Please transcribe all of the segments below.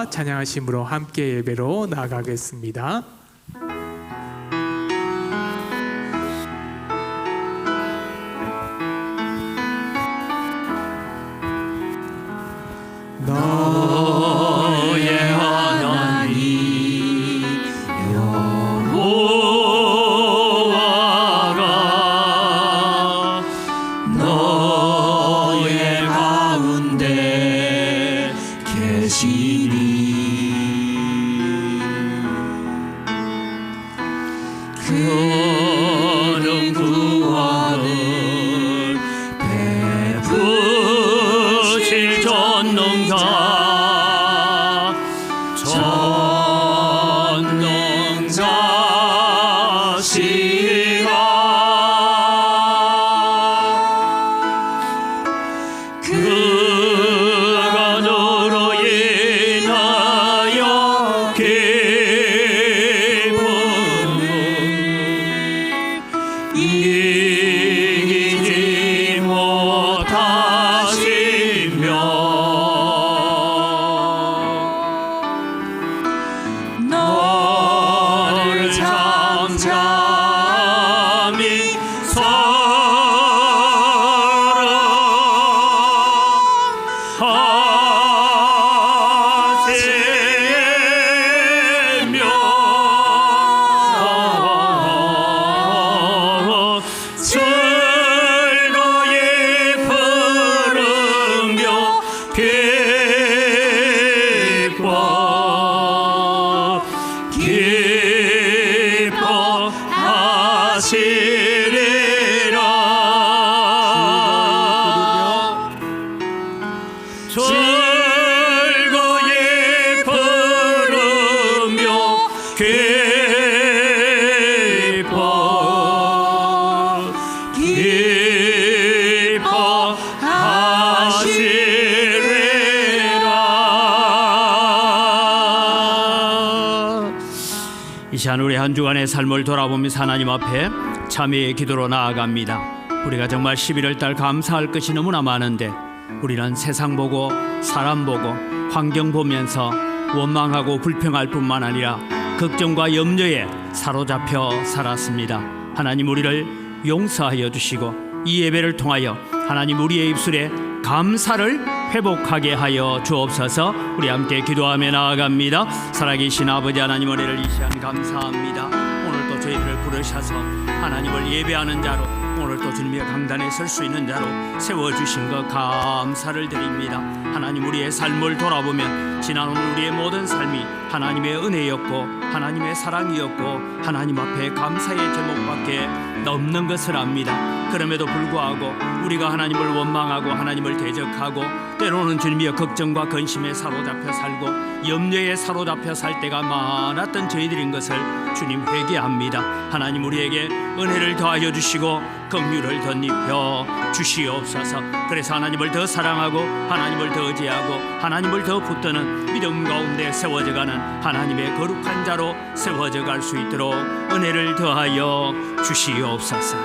찬양하심으로 함께 예배로 나아가겠습니다. 너의 하나님 여호와가 너의 가운데 계시니 그는 구원을 베푸실 전능자시라. 그가 너로 인하여 기쁨을 이기지 못하시며 너를 잠잠히 즐거이 부르며 기뻐하시리라. 즐거이 부르며 기뻐하시리라. 이 시간 우리 한 주간의 삶을 돌아보면서 하나님 앞에 참회의 기도로 나아갑니다. 우리가 정말 11월달 감사할 것이 너무나 많은데 우리는 세상 보고 사람 보고 환경 보면서 원망하고 불평할 뿐만 아니라 걱정과 염려에 사로잡혀 살았습니다. 하나님 우리를 용서하여 주시고 이 예배를 통하여 하나님 우리의 입술에 감사를 회복하게 하여 주옵소서. 우리 함께 기도하며 나아갑니다. 살아계신 아버지 하나님 은혜를 이 시간 감사합니다. 오늘 또 저희들을 부르셔서 하나님을 예배하는 자로 오늘 또 주님의 강단에 설 수 있는 자로 세워주신 것 감사를 드립니다. 하나님 우리의 삶을 돌아보면 지난 오늘 우리의 모든 삶이 하나님의 은혜였고 하나님의 사랑이었고 하나님 앞에 감사의 제목밖에 넘는 것을 압니다. 그럼에도 불구하고 우리가 하나님을 원망하고 하나님을 대적하고 때로는 주님의 걱정과 근심에 사로잡혀 살고 염려에 사로잡혀 살 때가 많았던 저희들인 것을 주님 회개합니다. 하나님 우리에게 은혜를 더하여 주시고 긍휼을 덧입혀 주시옵소서. 그래서 하나님을 더 사랑하고 하나님을 더 의지하고 하나님을 더 붙드는 믿음 가운데 세워져가는 하나님의 거룩한 자로 세워져 갈 수 있도록 은혜를 더하여 주시옵소서.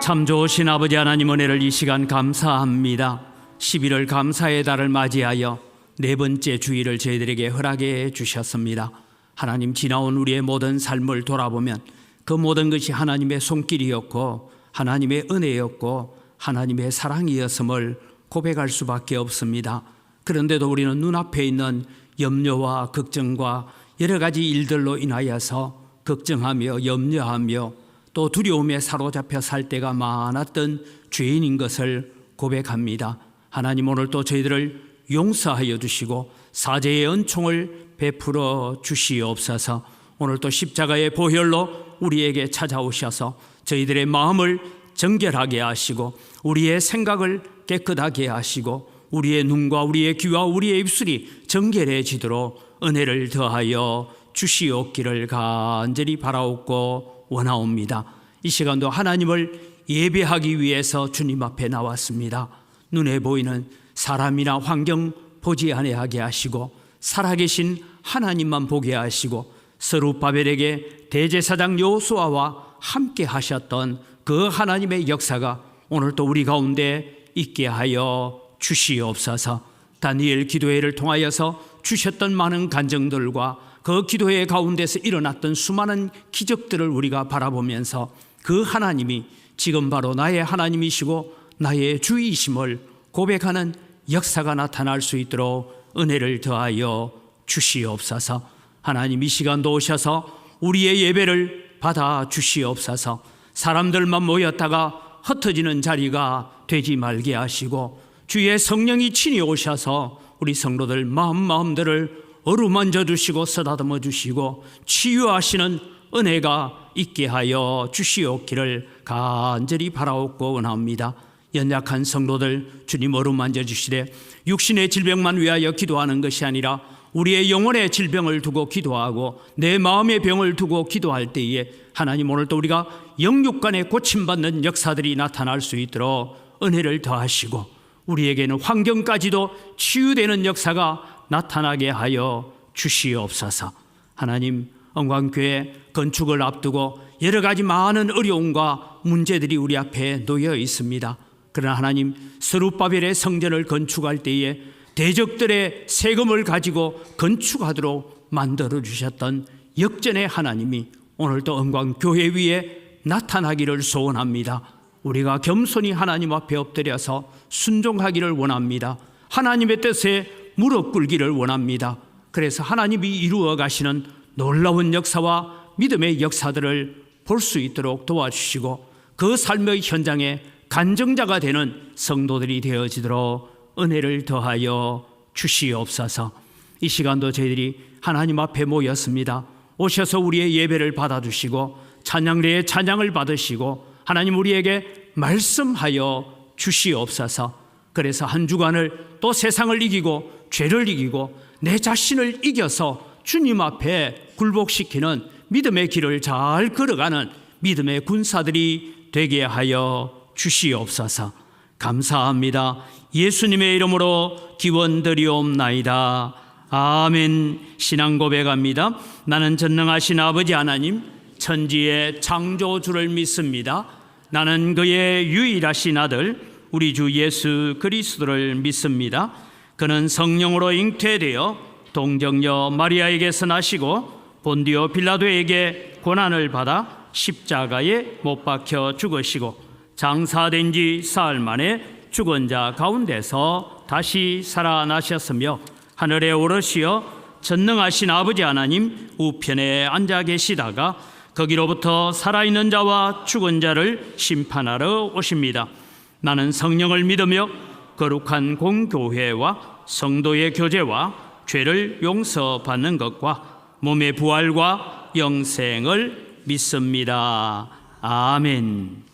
참 좋으신 아버지 하나님 은혜를 이 시간 감사합니다. 11월 감사의 달을 맞이하여 네 번째 주일을 저희들에게 허락해 주셨습니다. 하나님 지나온 우리의 모든 삶을 돌아보면 그 모든 것이 하나님의 손길이었고 하나님의 은혜였고 하나님의 사랑이었음을 고백할 수밖에 없습니다. 그런데도 우리는 눈앞에 있는 염려와 걱정과 여러 가지 일들로 인하여서 걱정하며 염려하며 또 두려움에 사로잡혀 살 때가 많았던 죄인인 것을 고백합니다. 하나님 오늘 또 저희들을 용서하여 주시고 사죄의 은총을 베풀어 주시옵소서. 오늘 또 십자가의 보혈로 우리에게 찾아오셔서 저희들의 마음을 정결하게 하시고 우리의 생각을 깨끗하게 하시고 우리의 눈과 우리의 귀와 우리의 입술이 정결해지도록 은혜를 더하여 주시옵기를 간절히 바라옵고 원하옵니다. 이 시간도 하나님을 예배하기 위해서 주님 앞에 나왔습니다. 눈에 보이는 사람이나 환경 보지 아니하게 하시고 살아계신 하나님만 보게 하시고 스룹바벨에게 대제사장 여호수아와 함께 하셨던 그 하나님의 역사가 오늘 또 우리 가운데 있게 하여 주시옵소서. 다니엘 기도회를 통하여서 주셨던 많은 간증들과 그 기도회 가운데서 일어났던 수많은 기적들을 우리가 바라보면서 그 하나님이 지금 바로 나의 하나님이시고 나의 주이심을 고백하는 역사가 나타날 수 있도록 은혜를 더하여 주시옵소서. 하나님, 이 시간도 오셔서 우리의 예배를 받아 주시옵소서. 사람들만 모였다가 흩어지는 자리가 되지 말게 하시고 주의 성령이 친히 오셔서 우리 성도들 마음들을 어루만져 주시고 쓰다듬어 주시고 치유하시는 은혜가 있게 하여 주시옵기를 간절히 바라옵고 원합니다. 연약한 성도들 주님 어루만져 주시되 육신의 질병만 위하여 기도하는 것이 아니라 우리의 영혼의 질병을 두고 기도하고 내 마음의 병을 두고 기도할 때에 하나님, 오늘도 우리가 영육간에 고침받는 역사들이 나타날 수 있도록 은혜를 더하시고 우리에게는 환경까지도 치유되는 역사가 나타나게 하여 주시옵소서. 하나님, 언광교회 건축을 앞두고 여러 가지 많은 어려움과 문제들이 우리 앞에 놓여 있습니다. 그러나 하나님, 스룹바벨의 성전을 건축할 때에 대적들의 세금을 가지고 건축하도록 만들어 주셨던 역전의 하나님이 오늘도 언광교회 위에 나타나기를 소원합니다. 우리가 겸손히 하나님 앞에 엎드려서 순종하기를 원합니다. 하나님의 뜻에 무릎 꿇기를 원합니다. 그래서 하나님이 이루어 가시는 놀라운 역사와 믿음의 역사들을 볼 수 있도록 도와주시고 그 삶의 현장에 간증자가 되는 성도들이 되어지도록 은혜를 더하여 주시옵소서. 이 시간도 저희들이 하나님 앞에 모였습니다. 오셔서 우리의 예배를 받아주시고 찬양대의 찬양을 받으시고 하나님, 우리에게 말씀하여 주시옵소서. 그래서 한 주간을 또 세상을 이기고 죄를 이기고 내 자신을 이겨서 주님 앞에 굴복시키는 믿음의 길을 잘 걸어가는 믿음의 군사들이 되게 하여 주시옵소서. 감사합니다. 예수님의 이름으로 기원드리옵나이다. 아멘. 신앙 고백합니다. 나는 전능하신 아버지 하나님, 천지의 창조주를 믿습니다. 나는 그의 유일하신 아들 우리 주 예수 그리스도를 믿습니다. 그는 성령으로 잉태되어 동정녀 마리아에게서 나시고 본디오 빌라도에게 고난을 받아 십자가에 못 박혀 죽으시고 장사된 지 사흘 만에 죽은 자 가운데서 다시 살아나셨으며 하늘에 오르시어 전능하신 아버지 하나님 우편에 앉아 계시다가 거기로부터 살아있는 자와 죽은 자를 심판하러 오십니다. 나는 성령을 믿으며 거룩한 공교회와 성도의 교제와 죄를 용서받는 것과 몸의 부활과 영생을 믿습니다. 아멘.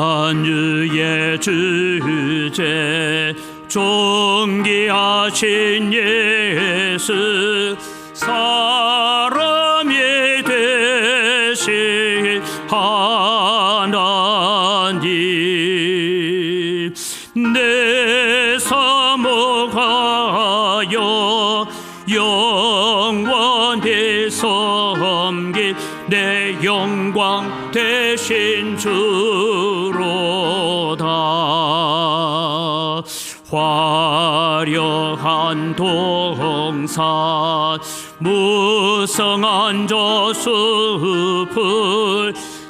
만유의 주제 존귀하신 예수 사람이 되신 하나님 내 사모하여 영원히 섬길 내 영광 되신 주로다. 화려한 동산 무성한 저숲을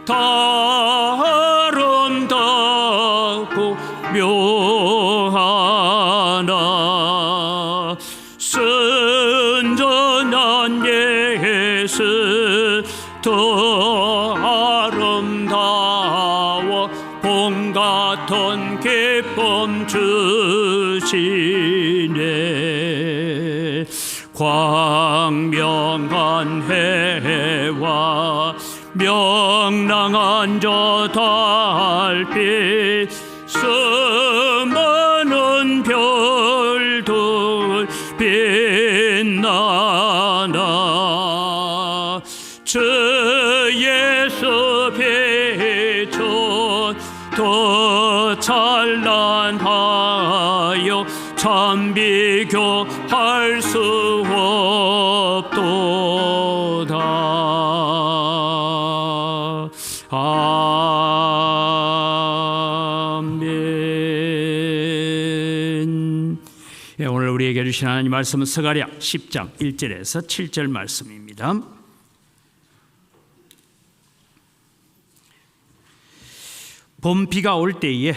다 아름답고 묘하나 순전한 예수 더 아름다워 봄 같은 기쁨 주시네. 광명한 해와 명랑한 저 달빛 수많은 별들 빛나나 주 예수 빛은 더 찬란하여 참 비교할 수 없도다. 아멘. 예, 오늘 우리에게 주신 하나님 말씀은 스가랴 10장 1절에서 7절 말씀입니다. 봄비가 올 때에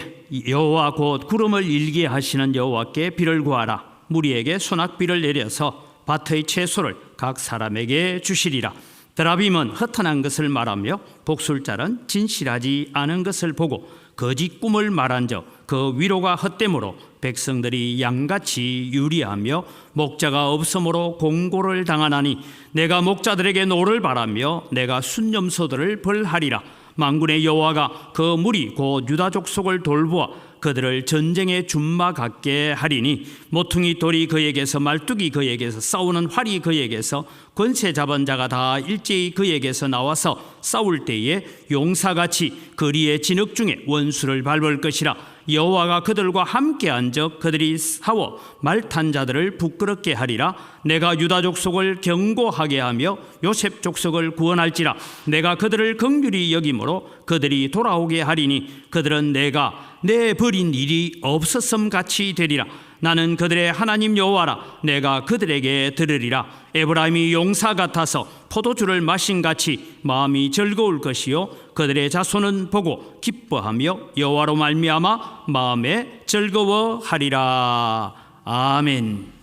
여호와 곧 구름을 일게 하시는 여호와께 비를 구하라. 무리에게 소낙비를 내려서 밭의 채소를 각 사람에게 주시리라. 드라빔은 허탄한 것을 말하며 복술자는 진실하지 않은 것을 보고 거짓 꿈을 말한즉 그 위로가 헛되므로 백성들이 양같이 유리하며 목자가 없으므로 공고를 당하나니 내가 목자들에게 노를 바라며 내가 순념소들을 벌하리라. 만군의 여호와가 그 무리 곧 유다 족속을 돌보아 그들을 전쟁에 준마 같게 하리니 모퉁이 돌이 그에게서 말뚝이 그에게서 싸우는 활이 그에게서 권세 잡은 자가 다 일제히 그에게서 나와서 싸울 때에 용사같이 거리의 진흙 중에 원수를 밟을 것이라. 여호와가 그들과 함께 앉아 그들이 싸워 말탄 자들을 부끄럽게 하리라. 내가 유다 족속을 견고하게 하며 요셉 족속을 구원할지라. 내가 그들을 긍휼히 여김으로 그들이 돌아오게 하리니 그들은 내가 내 버린 일이 없었음 같이 되리라. 나는 그들의 하나님 여호와라. 내가 그들에게 들으리라. 에브라임이 용사 같아서 포도주를 마신 같이 마음이 즐거울 것이요 그들의 자손은 보고 기뻐하며 여호와로 말미암아 마음에 즐거워하리라. 아멘.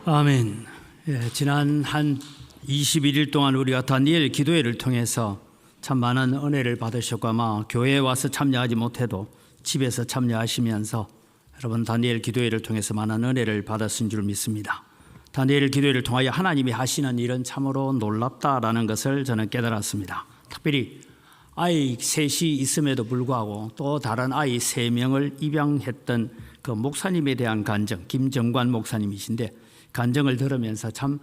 아멘. 지난 한 21일 동안 우리가 다니엘 기도회를 통해서 참 많은 은혜를 받으셨고 아마 교회에 와서 참여하지 못해도 집에서 참여하시면서 여러분 다니엘 기도회를 통해서 많은 은혜를 받았은 줄 믿습니다. 다니엘 기도회를 통하여 하나님이 하시는 일은 참으로 놀랍다라는 것을 저는 깨달았습니다. 특별히 아이 셋이 있음에도 불구하고 또 다른 아이 3명을 입양했던 그 목사님에 대한 간증, 김정관 목사님이신데 간증을 들으면서 참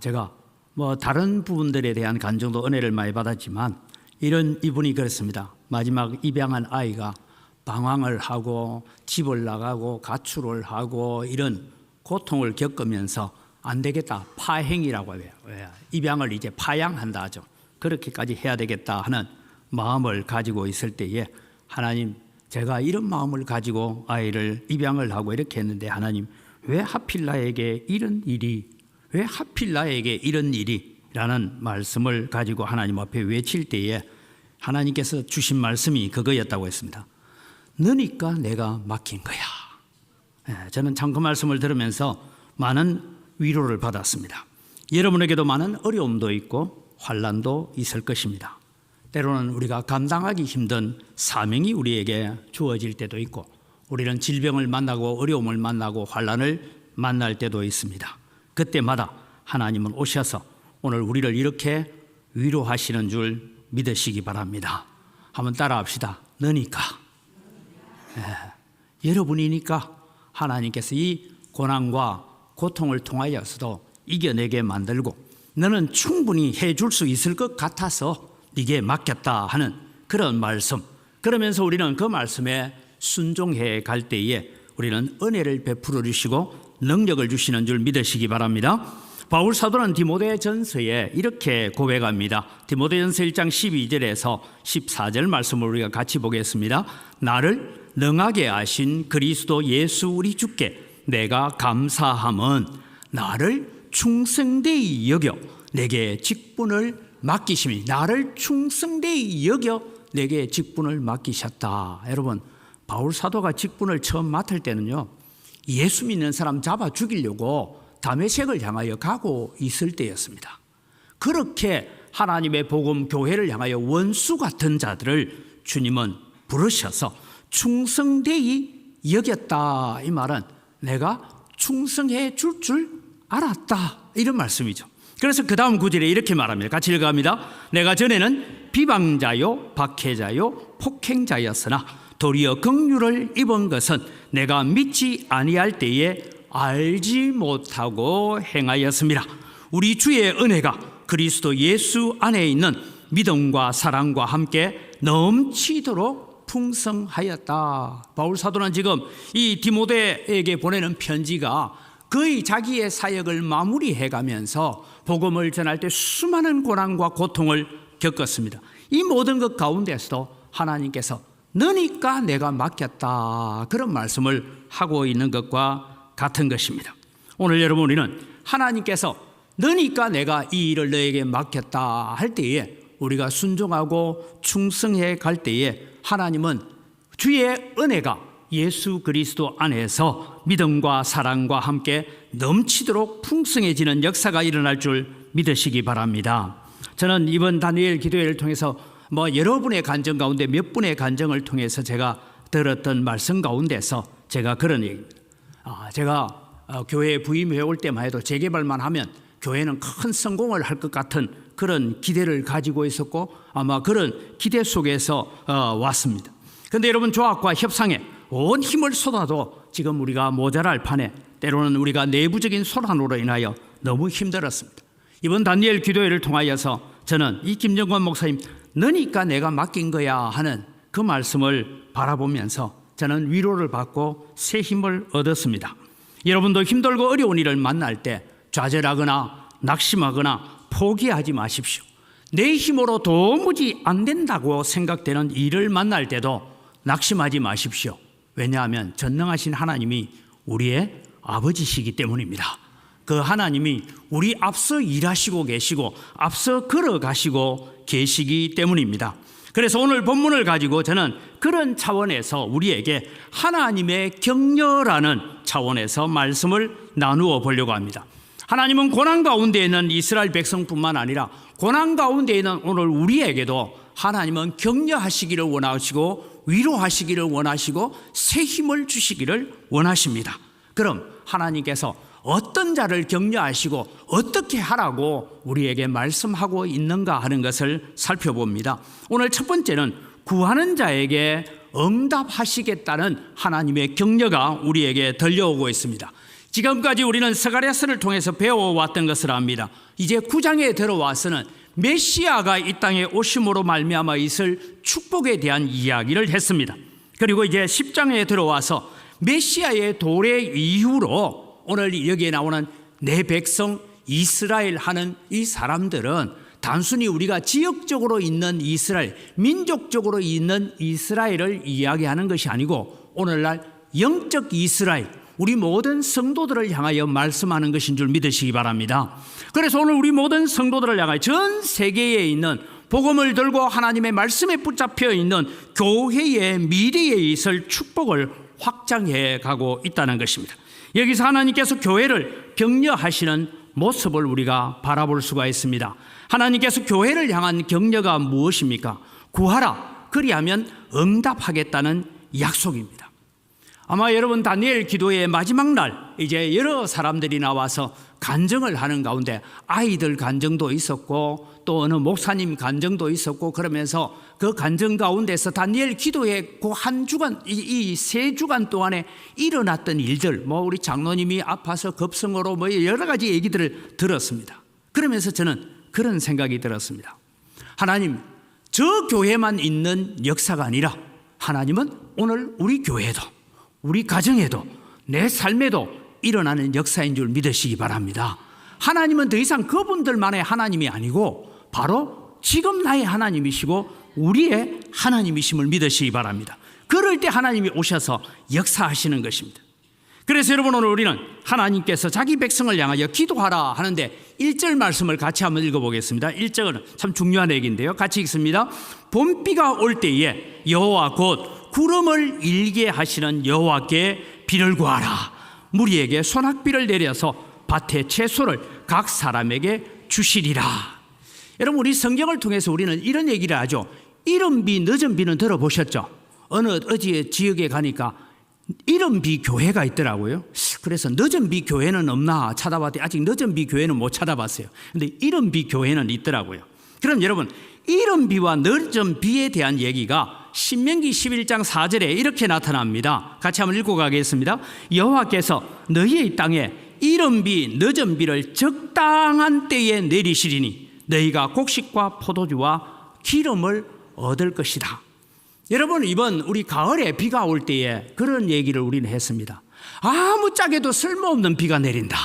제가 뭐 다른 부분들에 대한 간증도 은혜를 많이 받았지만 이분이 그랬습니다. 마지막 입양한 아이가 방황을 하고 집을 나가고 가출을 하고 이런 고통을 겪으면서 안 되겠다, 파행이라고 해요. 입양을 이제 파양한다 하죠. 그렇게까지 해야 되겠다 하는 마음을 가지고 있을 때에 하나님, 제가 이런 마음을 가지고 아이를 입양을 하고 이렇게 했는데 하나님, 왜 하필 나에게 이런 일이, 왜 하필 나에게 이런 일이 라는 말씀을 가지고 하나님 앞에 외칠 때에 하나님께서 주신 말씀이 그거였다고 했습니다. 너니까 내가 맡긴 거야. 저는 참 그 말씀을 들으면서 많은 위로를 받았습니다. 여러분에게도 많은 어려움도 있고 환난도 있을 것입니다. 때로는 우리가 감당하기 힘든 사명이 우리에게 주어질 때도 있고, 우리는 질병을 만나고 어려움을 만나고 환난을 만날 때도 있습니다. 그때마다 하나님은 오셔서 오늘 우리를 이렇게 위로하시는 줄 믿으시기 바랍니다. 한번 따라합시다. 너니까, 여러분이니까 하나님께서 이 고난과 고통을 통하여서도 이겨내게 만들고, 너는 충분히 해줄 수 있을 것 같아서 네게 맡겼다 하는 그런 말씀, 그러면서 우리는 그 말씀에 순종해 갈 때에 우리는 은혜를 베풀어 주시고 능력을 주시는 줄 믿으시기 바랍니다. 바울 사도는 디모데전서에 이렇게 고백합니다. 디모데전서 1장 12절에서 14절 말씀을 우리가 같이 보겠습니다. 나를 능하게 하신 그리스도 예수 우리 주께 내가 감사함은 나를 충성되이 여겨 내게 직분을 맡기심이, 나를 충성되이 여겨 내게 직분을 맡기셨다. 여러분, 바울 사도가 직분을 처음 맡을 때는요, 예수 믿는 사람 잡아 죽이려고 다메섹을 향하여 가고 있을 때였습니다. 그렇게 하나님의 복음 교회를 향하여 원수 같은 자들을 주님은 부르셔서 충성되이 여겼다. 이 말은 내가 충성해 줄 알았다, 이런 말씀이죠. 그래서 그 다음 구절에 이렇게 말합니다. 같이 읽어갑니다. 내가 전에는 비방자요 박해자요 폭행자였으나 도리어 긍휼을 입은 것은 내가 믿지 아니할 때에 알지 못하고 행하였습니다. 우리 주의 은혜가 그리스도 예수 안에 있는 믿음과 사랑과 함께 넘치도록 풍성하였다. 바울 사도는 지금 이 디모데에게 보내는 편지가 거의 자기의 사역을 마무리해 가면서 복음을 전할 때 수많은 고난과 고통을 겪었습니다. 이 모든 것 가운데서도 하나님께서 너니까 내가 맡겼다, 그런 말씀을 하고 있는 것과 같은 것입니다. 오늘 여러분, 우리는 하나님께서 너니까 내가 이 일을 너에게 맡겼다 할 때에 우리가 순종하고 충성해 갈 때에 하나님은 주의 은혜가 예수 그리스도 안에서 믿음과 사랑과 함께 넘치도록 풍성해지는 역사가 일어날 줄 믿으시기 바랍니다. 저는 이번 다니엘 기도회를 통해서 여러분의 간증 가운데 몇 분의 간증을 통해서 제가 들었던 말씀 가운데서 제가 그런 얘기입니다. 제가 교회에 부임해 올 때만 해도 재개발만 하면 교회는 큰 성공을 할 것 같은 그런 기대를 가지고 있었고, 아마 그런 기대 속에서 왔습니다. 그런데 여러분, 조합과 협상에 온 힘을 쏟아도 지금 우리가 모자랄 판에 때로는 우리가 내부적인 소란으로 인하여 너무 힘들었습니다. 이번 다니엘 기도회를 통하여서 저는 이 김정권 목사님 너니까 내가 맡긴 거야 하는 그 말씀을 바라보면서 저는 위로를 받고 새 힘을 얻었습니다. 여러분도 힘들고 어려운 일을 만날 때 좌절하거나 낙심하거나 포기하지 마십시오. 내 힘으로 도무지 안 된다고 생각되는 일을 만날 때도 낙심하지 마십시오. 왜냐하면 전능하신 하나님이 우리의 아버지시기 때문입니다. 그 하나님이 우리 앞서 일하시고 계시고 앞서 걸어가시고 계시기 때문입니다. 그래서 오늘 본문을 가지고 저는 그런 차원에서 우리에게 하나님의 격려라는 차원에서 말씀을 나누어 보려고 합니다. 하나님은 고난 가운데 있는 이스라엘 백성뿐만 아니라 고난 가운데 있는 오늘 우리에게도 하나님은 격려하시기를 원하시고 위로하시기를 원하시고 새 힘을 주시기를 원하십니다. 그럼 하나님께서 어떤 자를 격려하시고 어떻게 하라고 우리에게 말씀하고 있는가 하는 것을 살펴봅니다. 오늘 첫 번째는 구하는 자에게 응답하시겠다는 하나님의 격려가 우리에게 들려오고 있습니다. 지금까지 우리는 스가랴서를 통해서 배워왔던 것을 압니다. 이제 9장에 들어와서는 메시아가 이 땅에 오심으로 말미암아 있을 축복에 대한 이야기를 했습니다. 그리고 이제 10장에 들어와서 메시아의 도래 이후로 오늘 여기에 나오는 내 백성 이스라엘 하는 이 사람들은 단순히 우리가 지역적으로 있는 이스라엘, 민족적으로 있는 이스라엘을 이야기하는 것이 아니고 오늘날 영적 이스라엘, 우리 모든 성도들을 향하여 말씀하는 것인 줄 믿으시기 바랍니다. 그래서 오늘 우리 모든 성도들을 향하여 전 세계에 있는 복음을 들고 하나님의 말씀에 붙잡혀 있는 교회의 미래에 있을 축복을 확장해 가고 있다는 것입니다. 여기서 하나님께서 교회를 격려하시는 모습을 우리가 바라볼 수가 있습니다. 하나님께서 교회를 향한 격려가 무엇입니까? 구하라, 그리하면 응답하겠다는 약속입니다. 아마 여러분 다니엘 기도의 마지막 날 이제 여러 사람들이 나와서 간증을 하는 가운데 아이들 간증도 있었고 또 어느 목사님 간증도 있었고 그러면서 그 간증 가운데서 다니엘 기도의 그 한 주간 이 세 주간 동안에 일어났던 일들, 뭐 우리 장로님이 아파서 급성으로 뭐 여러 가지 얘기들을 들었습니다. 그러면서 저는 그런 생각이 들었습니다. 하나님, 저 교회만 있는 역사가 아니라 하나님은 오늘 우리 교회도 우리 가정에도 내 삶에도 일어나는 역사인 줄 믿으시기 바랍니다. 하나님은 더 이상 그분들만의 하나님이 아니고 바로 지금 나의 하나님이시고 우리의 하나님이심을 믿으시기 바랍니다. 그럴 때 하나님이 오셔서 역사하시는 것입니다. 그래서 여러분 오늘 우리는 하나님께서 자기 백성을 향하여 기도하라 하는데 1절 말씀을 같이 한번 읽어보겠습니다. 1절은 참 중요한 얘기인데요. 같이 읽습니다. 봄비가 올 때에 여호와 곧 구름을 일게 하시는 여호와께 비를 구하라. 무리에게 소낙비를 내려서 밭의 채소를 각 사람에게 주시리라. 여러분 우리 성경을 통해서 우리는 이런 얘기를 하죠. 이른 비 늦은 비는 들어보셨죠? 어디 지역에 가니까 이른 비 교회가 있더라고요. 그래서 늦은 비 교회는 없나 찾아봤더니 아직 늦은 비 교회는 못 찾아봤어요. 근데 이른 비 교회는 있더라고요. 그럼 여러분 이른 비와 늦은 비에 대한 얘기가 신명기 11장 4절에 이렇게 나타납니다. 같이 한번 읽고 가겠습니다. 여호와께서 너희의 땅에 이른 비 늦은 비를 적당한 때에 내리시리니 너희가 곡식과 포도주와 기름을 얻을 것이다. 여러분 이번 우리 가을에 비가 올 때에 그런 얘기를 우리는 했습니다. 아무짝에도 쓸모없는 비가 내린다.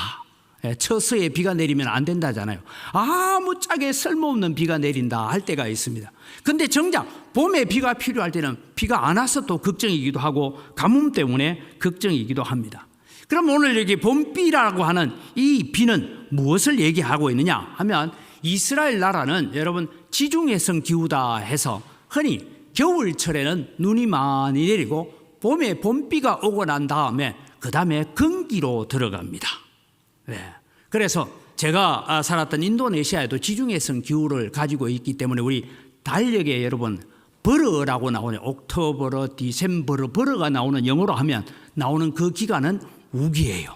처서에 비가 내리면 안 된다잖아요. 아무짝에 쓸모없는 비가 내린다 할 때가 있습니다. 근데 정작 봄에 비가 필요할 때는 비가 안 와서 또 걱정이기도 하고 가뭄 때문에 걱정이기도 합니다. 그럼 오늘 여기 봄비라고 하는 이 비는 무엇을 얘기하고 있느냐 하면 이스라엘 나라는 여러분 지중해성 기후다 해서 흔히 겨울철에는 눈이 많이 내리고 봄에 봄비가 오고 난 다음에 그 다음에 건기로 들어갑니다. 네. 그래서 제가 살았던 인도네시아에도 지중해성 기후를 가지고 있기 때문에 우리 달력에 여러분 버러라고 나오는 옥토버러, 디셈버러, 버러가 나오는 영어로 하면 나오는 그 기간은 우기예요.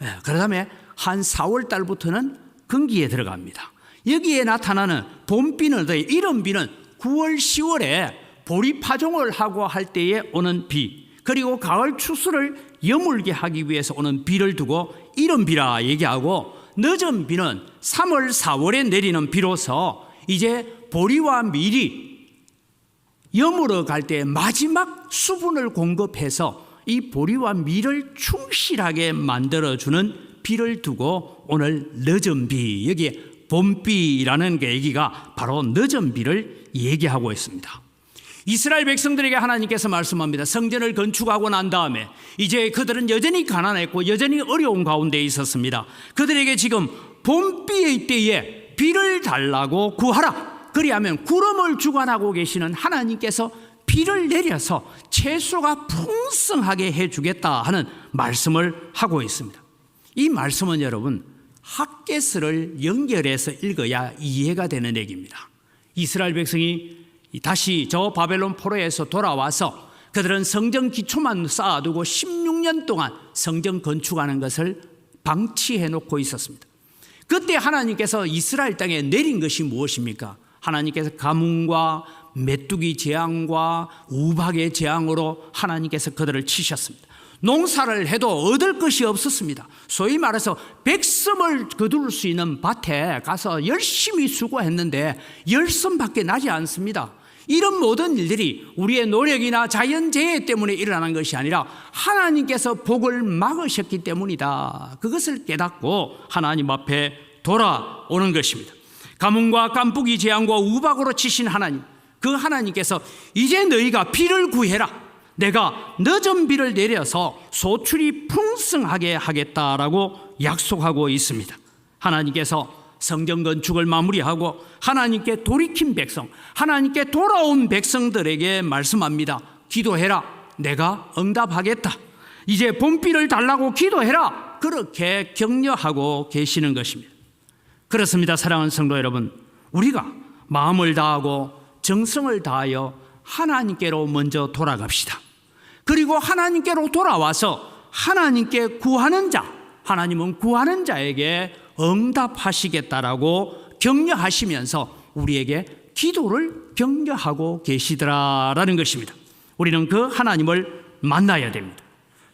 네. 그 다음에 한 4월 달부터는 건기에 들어갑니다. 여기에 나타나는 봄비는 이런 비는 9월, 10월에 보리 파종을 하고 할 때에 오는 비, 그리고 가을 추수를 여물게 하기 위해서 오는 비를 두고 이른 비라 얘기하고 늦은 비는 3월, 4월에 내리는 비로서 이제 보리와 밀이 여물어 갈 때 마지막 수분을 공급해서 이 보리와 밀을 충실하게 만들어주는 비를 두고 오늘 늦은 비, 여기에 봄비라는 얘기가 바로 늦은 비를 얘기하고 있습니다. 이스라엘 백성들에게 하나님께서 말씀합니다. 성전을 건축하고 난 다음에 이제 그들은 여전히 가난했고 여전히 어려운 가운데 있었습니다. 그들에게 지금 봄비의 때에 비를 달라고 구하라. 그리하면 구름을 주관하고 계시는 하나님께서 비를 내려서 채소가 풍성하게 해주겠다 하는 말씀을 하고 있습니다. 이 말씀은 여러분 학개서를 연결해서 읽어야 이해가 되는 얘기입니다. 이스라엘 백성이 다시 저 바벨론 포로에서 돌아와서 그들은 성전 기초만 쌓아두고 16년 동안 성전 건축하는 것을 방치해 놓고 있었습니다. 그때 하나님께서 이스라엘 땅에 내린 것이 무엇입니까? 하나님께서 가뭄과 메뚜기 재앙과 우박의 재앙으로 하나님께서 그들을 치셨습니다. 농사를 해도 얻을 것이 없었습니다. 소위 말해서 백섬을 거둘 수 있는 밭에 가서 열심히 수고했는데 열섬밖에 나지 않습니다. 이런 모든 일들이 우리의 노력이나 자연재해 때문에 일어나는 것이 아니라 하나님께서 복을 막으셨기 때문이다. 그것을 깨닫고 하나님 앞에 돌아오는 것입니다. 가뭄과 깐풍기 재앙과 우박으로 치신 하나님, 그 하나님께서 이제 너희가 비를 구해라. 내가 늦은 비를 내려서 소출이 풍성하게 하겠다라고 약속하고 있습니다. 하나님께서 성전 건축을 마무리하고 하나님께 돌이킨 백성, 하나님께 돌아온 백성들에게 말씀합니다. 기도해라. 내가 응답하겠다. 이제 봄비를 달라고 기도해라. 그렇게 격려하고 계시는 것입니다. 그렇습니다. 사랑하는 성도 여러분, 우리가 마음을 다하고 정성을 다하여 하나님께로 먼저 돌아갑시다. 그리고 하나님께로 돌아와서 하나님께 구하는 자, 하나님은 구하는 자에게 응답하시겠다라고 격려하시면서 우리에게 기도를 격려하고 계시더라라는 것입니다. 우리는 그 하나님을 만나야 됩니다.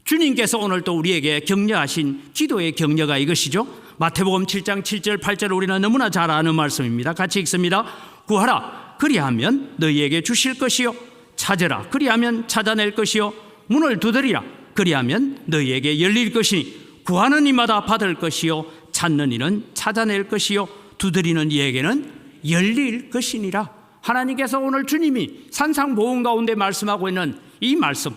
주님께서 오늘 또 우리에게 격려하신 기도의 격려가 이것이죠. 마태복음 7장 7절 8절 우리는 너무나 잘 아는 말씀입니다. 같이 읽습니다. 구하라 그리하면 너희에게 주실 것이요, 찾으라 그리하면 찾아낼 것이요, 문을 두드리라 그리하면 너희에게 열릴 것이니 구하는 이마다 받을 것이요, 찾는 이는 찾아낼 것이요, 두드리는 이에게는 열릴 것이니라. 하나님께서 오늘 주님이 산상보훈 가운데 말씀하고 있는 이 말씀,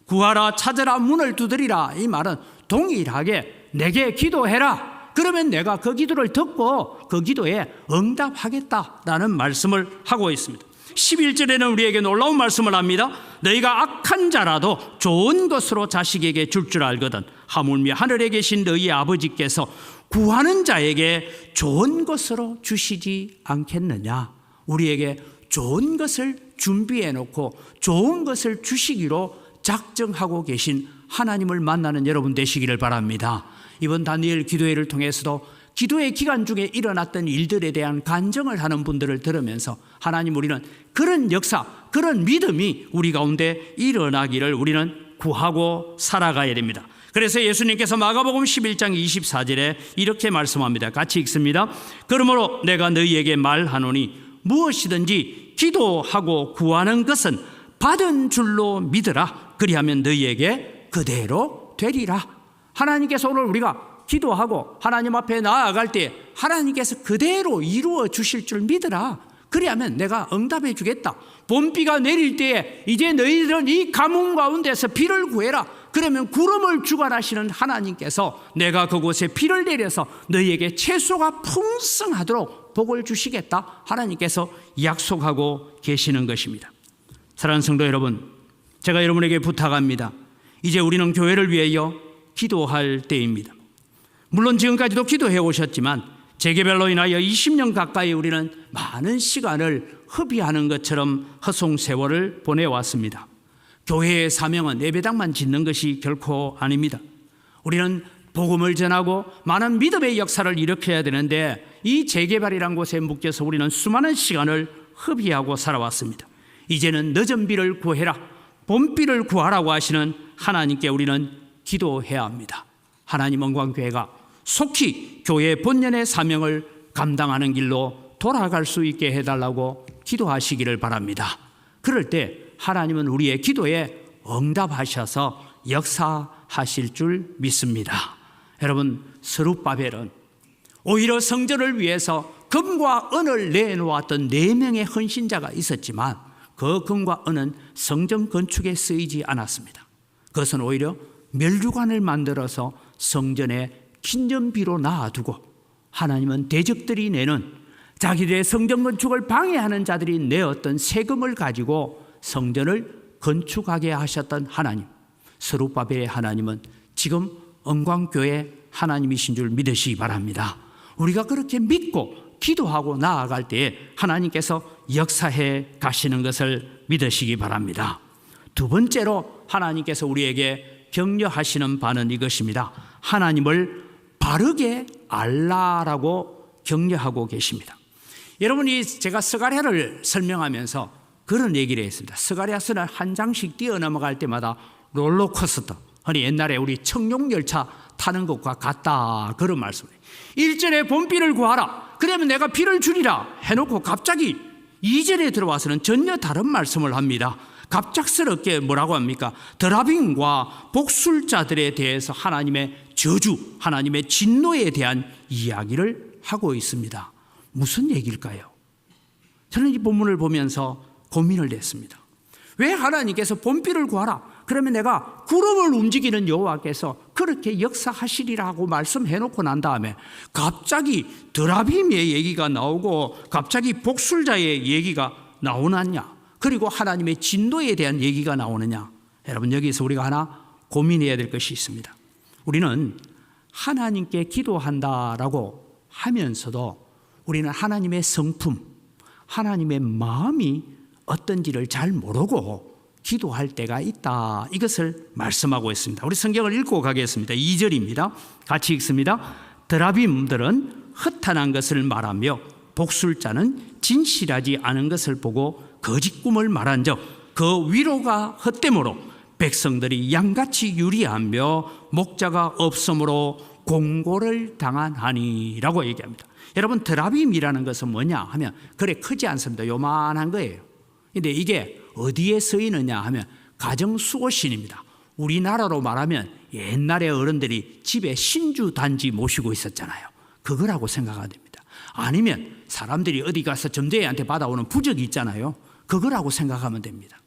구하라 찾으라 문을 두드리라, 이 말은 동일하게 내게 기도해라. 그러면 내가 그 기도를 듣고 그 기도에 응답하겠다라는 말씀을 하고 있습니다. 11절에는 우리에게 놀라운 말씀을 합니다. 너희가 악한 자라도 좋은 것으로 자식에게 줄 알거든 하물며 하늘에 계신 너희 아버지께서 구하는 자에게 좋은 것으로 주시지 않겠느냐. 우리에게 좋은 것을 준비해 놓고 좋은 것을 주시기로 작정하고 계신 하나님을 만나는 여러분 되시기를 바랍니다. 이번 다니엘 기도회를 통해서도 기도의 기간 중에 일어났던 일들에 대한 간증을 하는 분들을 들으면서 하나님, 우리는 그런 역사, 그런 믿음이 우리 가운데 일어나기를 우리는 구하고 살아가야 됩니다. 그래서 예수님께서 마가복음 11장 24절에 이렇게 말씀합니다. 같이 읽습니다. 그러므로 내가 너희에게 말하노니 무엇이든지 기도하고 구하는 것은 받은 줄로 믿으라. 그리하면 너희에게 그대로 되리라. 하나님께서 오늘 우리가 기도하고 하나님 앞에 나아갈 때 하나님께서 그대로 이루어 주실 줄 믿으라. 그리하면 내가 응답해 주겠다. 봄비가 내릴 때에 이제 너희들은 이 가뭄 가운데서 비를 구해라. 그러면 구름을 주관하시는 하나님께서 내가 그곳에 비를 내려서 너희에게 채소가 풍성하도록 복을 주시겠다. 하나님께서 약속하고 계시는 것입니다. 사랑하는 성도 여러분, 제가 여러분에게 부탁합니다. 이제 우리는 교회를 위하여 기도할 때입니다. 물론 지금까지도 기도해 오셨지만 재개발로 인하여 20년 가까이 우리는 많은 시간을 허비하는 것처럼 허송세월을 보내왔습니다. 교회의 사명은 예배당만 짓는 것이 결코 아닙니다. 우리는 복음을 전하고 많은 믿음의 역사를 일으켜야 되는데 이 재개발이란 곳에 묶여서 우리는 수많은 시간을 허비하고 살아왔습니다. 이제는 늦은 비를 구해라, 봄비를 구하라고 하시는 하나님께 우리는 기도해야 합니다. 하나님 영광교회가 속히 교회의 본연의 사명을 감당하는 길로 돌아갈 수 있게 해달라고 기도하시기를 바랍니다. 그럴 때 하나님은 우리의 기도에 응답하셔서 역사하실 줄 믿습니다. 여러분, 스룹바벨은 오히려 성전을 위해서 금과 은을 내놓았던 4명의 헌신자가 있었지만 그 금과 은은 성전 건축에 쓰이지 않았습니다. 그것은 오히려 멸류관을 만들어서 성전에 긴전비로 놔두고 하나님은 대적들이 내는 자기들의 성전 건축을 방해하는 자들이 내었던 세금을 가지고 성전을 건축하게 하셨던 하나님, 스룹바벨의 하나님은 지금 영광교회 하나님이신 줄 믿으시기 바랍니다. 우리가 그렇게 믿고 기도하고 나아갈 때에 하나님께서 역사해 가시는 것을 믿으시기 바랍니다. 두 번째로 하나님께서 우리에게 격려하시는 바는 이것입니다. 하나님을 바르게 알라라고 격려하고 계십니다. 여러분이 제가 스가랴를 설명하면서 그런 얘기를 했습니다. 스가랴서는 한 장씩 뛰어넘어갈 때마다 롤러코스터, 아니 옛날에 우리 청룡열차 타는 것과 같다, 그런 말씀을 해요. 1절에 봄비를 구하라, 그러면 내가 비를 주리라 해놓고 갑자기 2절에 들어와서는 전혀 다른 말씀을 합니다. 갑작스럽게 뭐라고 합니까? 드라빔과 복술자들에 대해서 하나님의 저주, 하나님의 진노에 대한 이야기를 하고 있습니다. 무슨 얘기일까요? 저는 이 본문을 보면서 고민을 했습니다. 왜 하나님께서 본비를 구하라, 그러면 내가 구름을 움직이는 여호와께서 그렇게 역사하시리라고 말씀해놓고 난 다음에 갑자기 드라빔의 얘기가 나오고 갑자기 복술자의 얘기가 나오느냐, 그리고 하나님의 진노에 대한 얘기가 나오느냐? 여러분, 여기서 우리가 하나 고민해야 될 것이 있습니다. 우리는 하나님께 기도한다라고 하면서도 우리는 하나님의 성품, 하나님의 마음이 어떤지를 잘 모르고 기도할 때가 있다, 이것을 말씀하고 있습니다. 우리 성경을 읽고 가겠습니다. 2절입니다. 같이 읽습니다. 드라빔들은 허탄한 것을 말하며 복술자는 진실하지 않은 것을 보고 거짓 꿈을 말한 적 그 위로가 헛되므로 백성들이 양같이 유리하며 목자가 없으므로 공고를 당하니라고 얘기합니다. 여러분, 드라빔이라는 것은 뭐냐 하면 그래 크지 않습니다. 요만한 거예요. 근데 이게 어디에 쓰이느냐 하면 가정수호신입니다. 우리나라로 말하면 옛날에 어른들이 집에 신주 단지 모시고 있었잖아요. 그거라고 생각하면 됩니다. 아니면 사람들이 어디 가서 점쟁이한테 받아오는 부적이 있잖아요. 그거라고 생각하면 됩니다.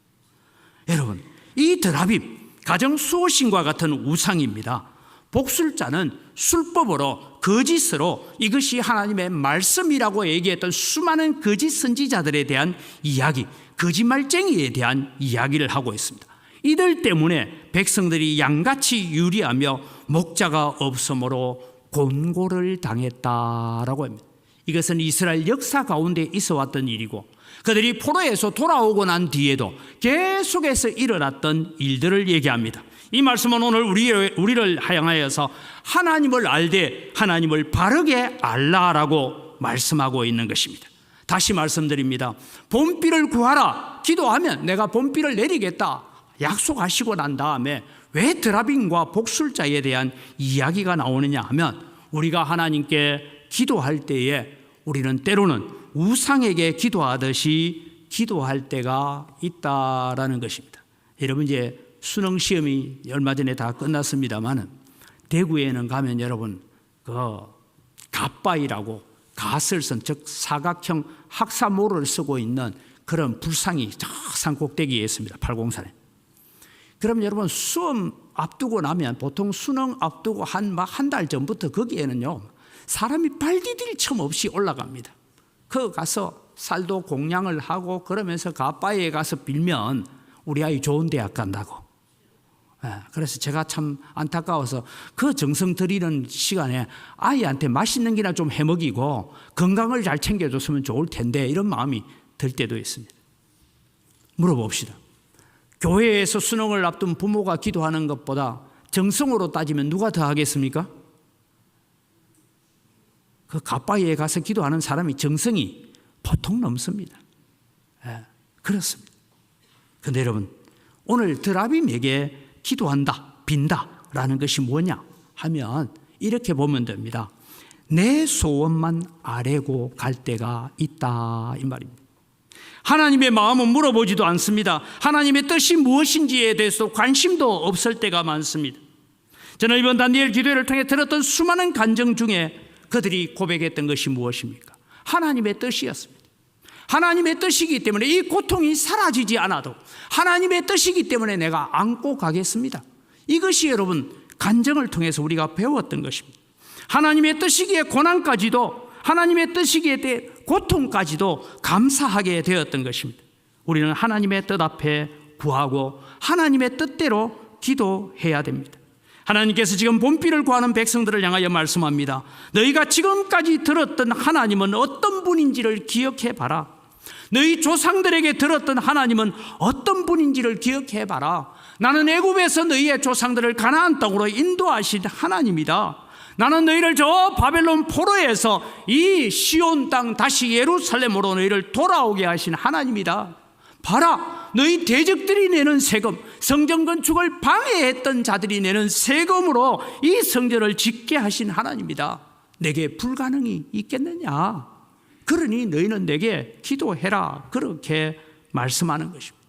여러분, 이 드라빔, 가정수호신과 같은 우상입니다. 복술자는 술법으로, 거짓으로 이것이 하나님의 말씀이라고 얘기했던 수많은 거짓 선지자들에 대한 이야기, 거짓말쟁이에 대한 이야기를 하고 있습니다. 이들 때문에 백성들이 양같이 유리하며 목자가 없으므로 곤고를 당했다라고 합니다. 이것은 이스라엘 역사 가운데 있어 왔던 일이고 그들이 포로에서 돌아오고 난 뒤에도 계속해서 일어났던 일들을 얘기합니다. 이 말씀은 오늘 우리를 향하여서 하나님을 알되 하나님을 바르게 알라라고 말씀하고 있는 것입니다. 다시 말씀드립니다. 본비를 구하라, 기도하면 내가 본비를 내리겠다 약속하시고 난 다음에 왜 드라빔과 복술자에 대한 이야기가 나오느냐 하면 우리가 하나님께 기도할 때에 우리는 때로는 우상에게 기도하듯이 기도할 때가 있다라는 것입니다. 여러분, 이제 수능 시험이 얼마 전에 다 끝났습니다만은 대구에는 가면 여러분 그 갓바위라고 가설선, 즉 사각형 학사모를 쓰고 있는 그런 불상이 저 산 꼭대기에 있습니다. 팔공산에. 그럼 여러분 수험 앞두고 나면 보통 수능 앞두고 한 달 전부터 거기에는요 사람이 발 디딜 틈 없이 올라갑니다. 그 가서 살도 공양을 하고 그러면서 갓바위에 가서 빌면 우리 아이 좋은 대학 간다고. 그래서 제가 참 안타까워서 그 정성 들이는 시간에 아이한테 맛있는 기나 좀 해먹이고 건강을 잘 챙겨줬으면 좋을 텐데 이런 마음이 들 때도 있습니다. 물어봅시다. 교회에서 수능을 앞둔 부모가 기도하는 것보다 정성으로 따지면 누가 더 하겠습니까? 그 갓바위에 가서 기도하는 사람이 정성이 보통 넘습니다. 그렇습니다. 그런데 여러분, 오늘 드라빔에게 기도한다, 빈다라는 것이 뭐냐 하면 이렇게 보면 됩니다. 내 소원만 아뢰고 갈 때가 있다, 이 말입니다. 하나님의 마음은 물어보지도 않습니다. 하나님의 뜻이 무엇인지에 대해서 관심도 없을 때가 많습니다. 저는 이번 다니엘 기도회를 통해 들었던 수많은 간증 중에 그들이 고백했던 것이 무엇입니까? 하나님의 뜻이었습니다. 하나님의 뜻이기 때문에 이 고통이 사라지지 않아도 하나님의 뜻이기 때문에 내가 안고 가겠습니다. 이것이 여러분 간증을 통해서 우리가 배웠던 것입니다. 하나님의 뜻이기에 고난까지도, 하나님의 뜻이기에 고통까지도 감사하게 되었던 것입니다. 우리는 하나님의 뜻 앞에 구하고 하나님의 뜻대로 기도해야 됩니다. 하나님께서 지금 본비를 구하는 백성들을 향하여 말씀합니다. 너희가 지금까지 들었던 하나님은 어떤 분인지를 기억해 봐라. 너희 조상들에게 들었던 하나님은 어떤 분인지를 기억해 봐라. 나는 애굽에서 너희의 조상들을 가나안 땅으로 인도하신 하나님이다. 나는 너희를 저 바벨론 포로에서 이 시온 땅 다시 예루살렘으로 너희를 돌아오게 하신 하나님이다. 봐라, 너희 대적들이 내는 세금, 성전 건축을 방해했던 자들이 내는 세금으로 이 성전을 짓게 하신 하나님이다. 내게 불가능이 있겠느냐? 그러니 너희는 내게 기도해라. 그렇게 말씀하는 것입니다.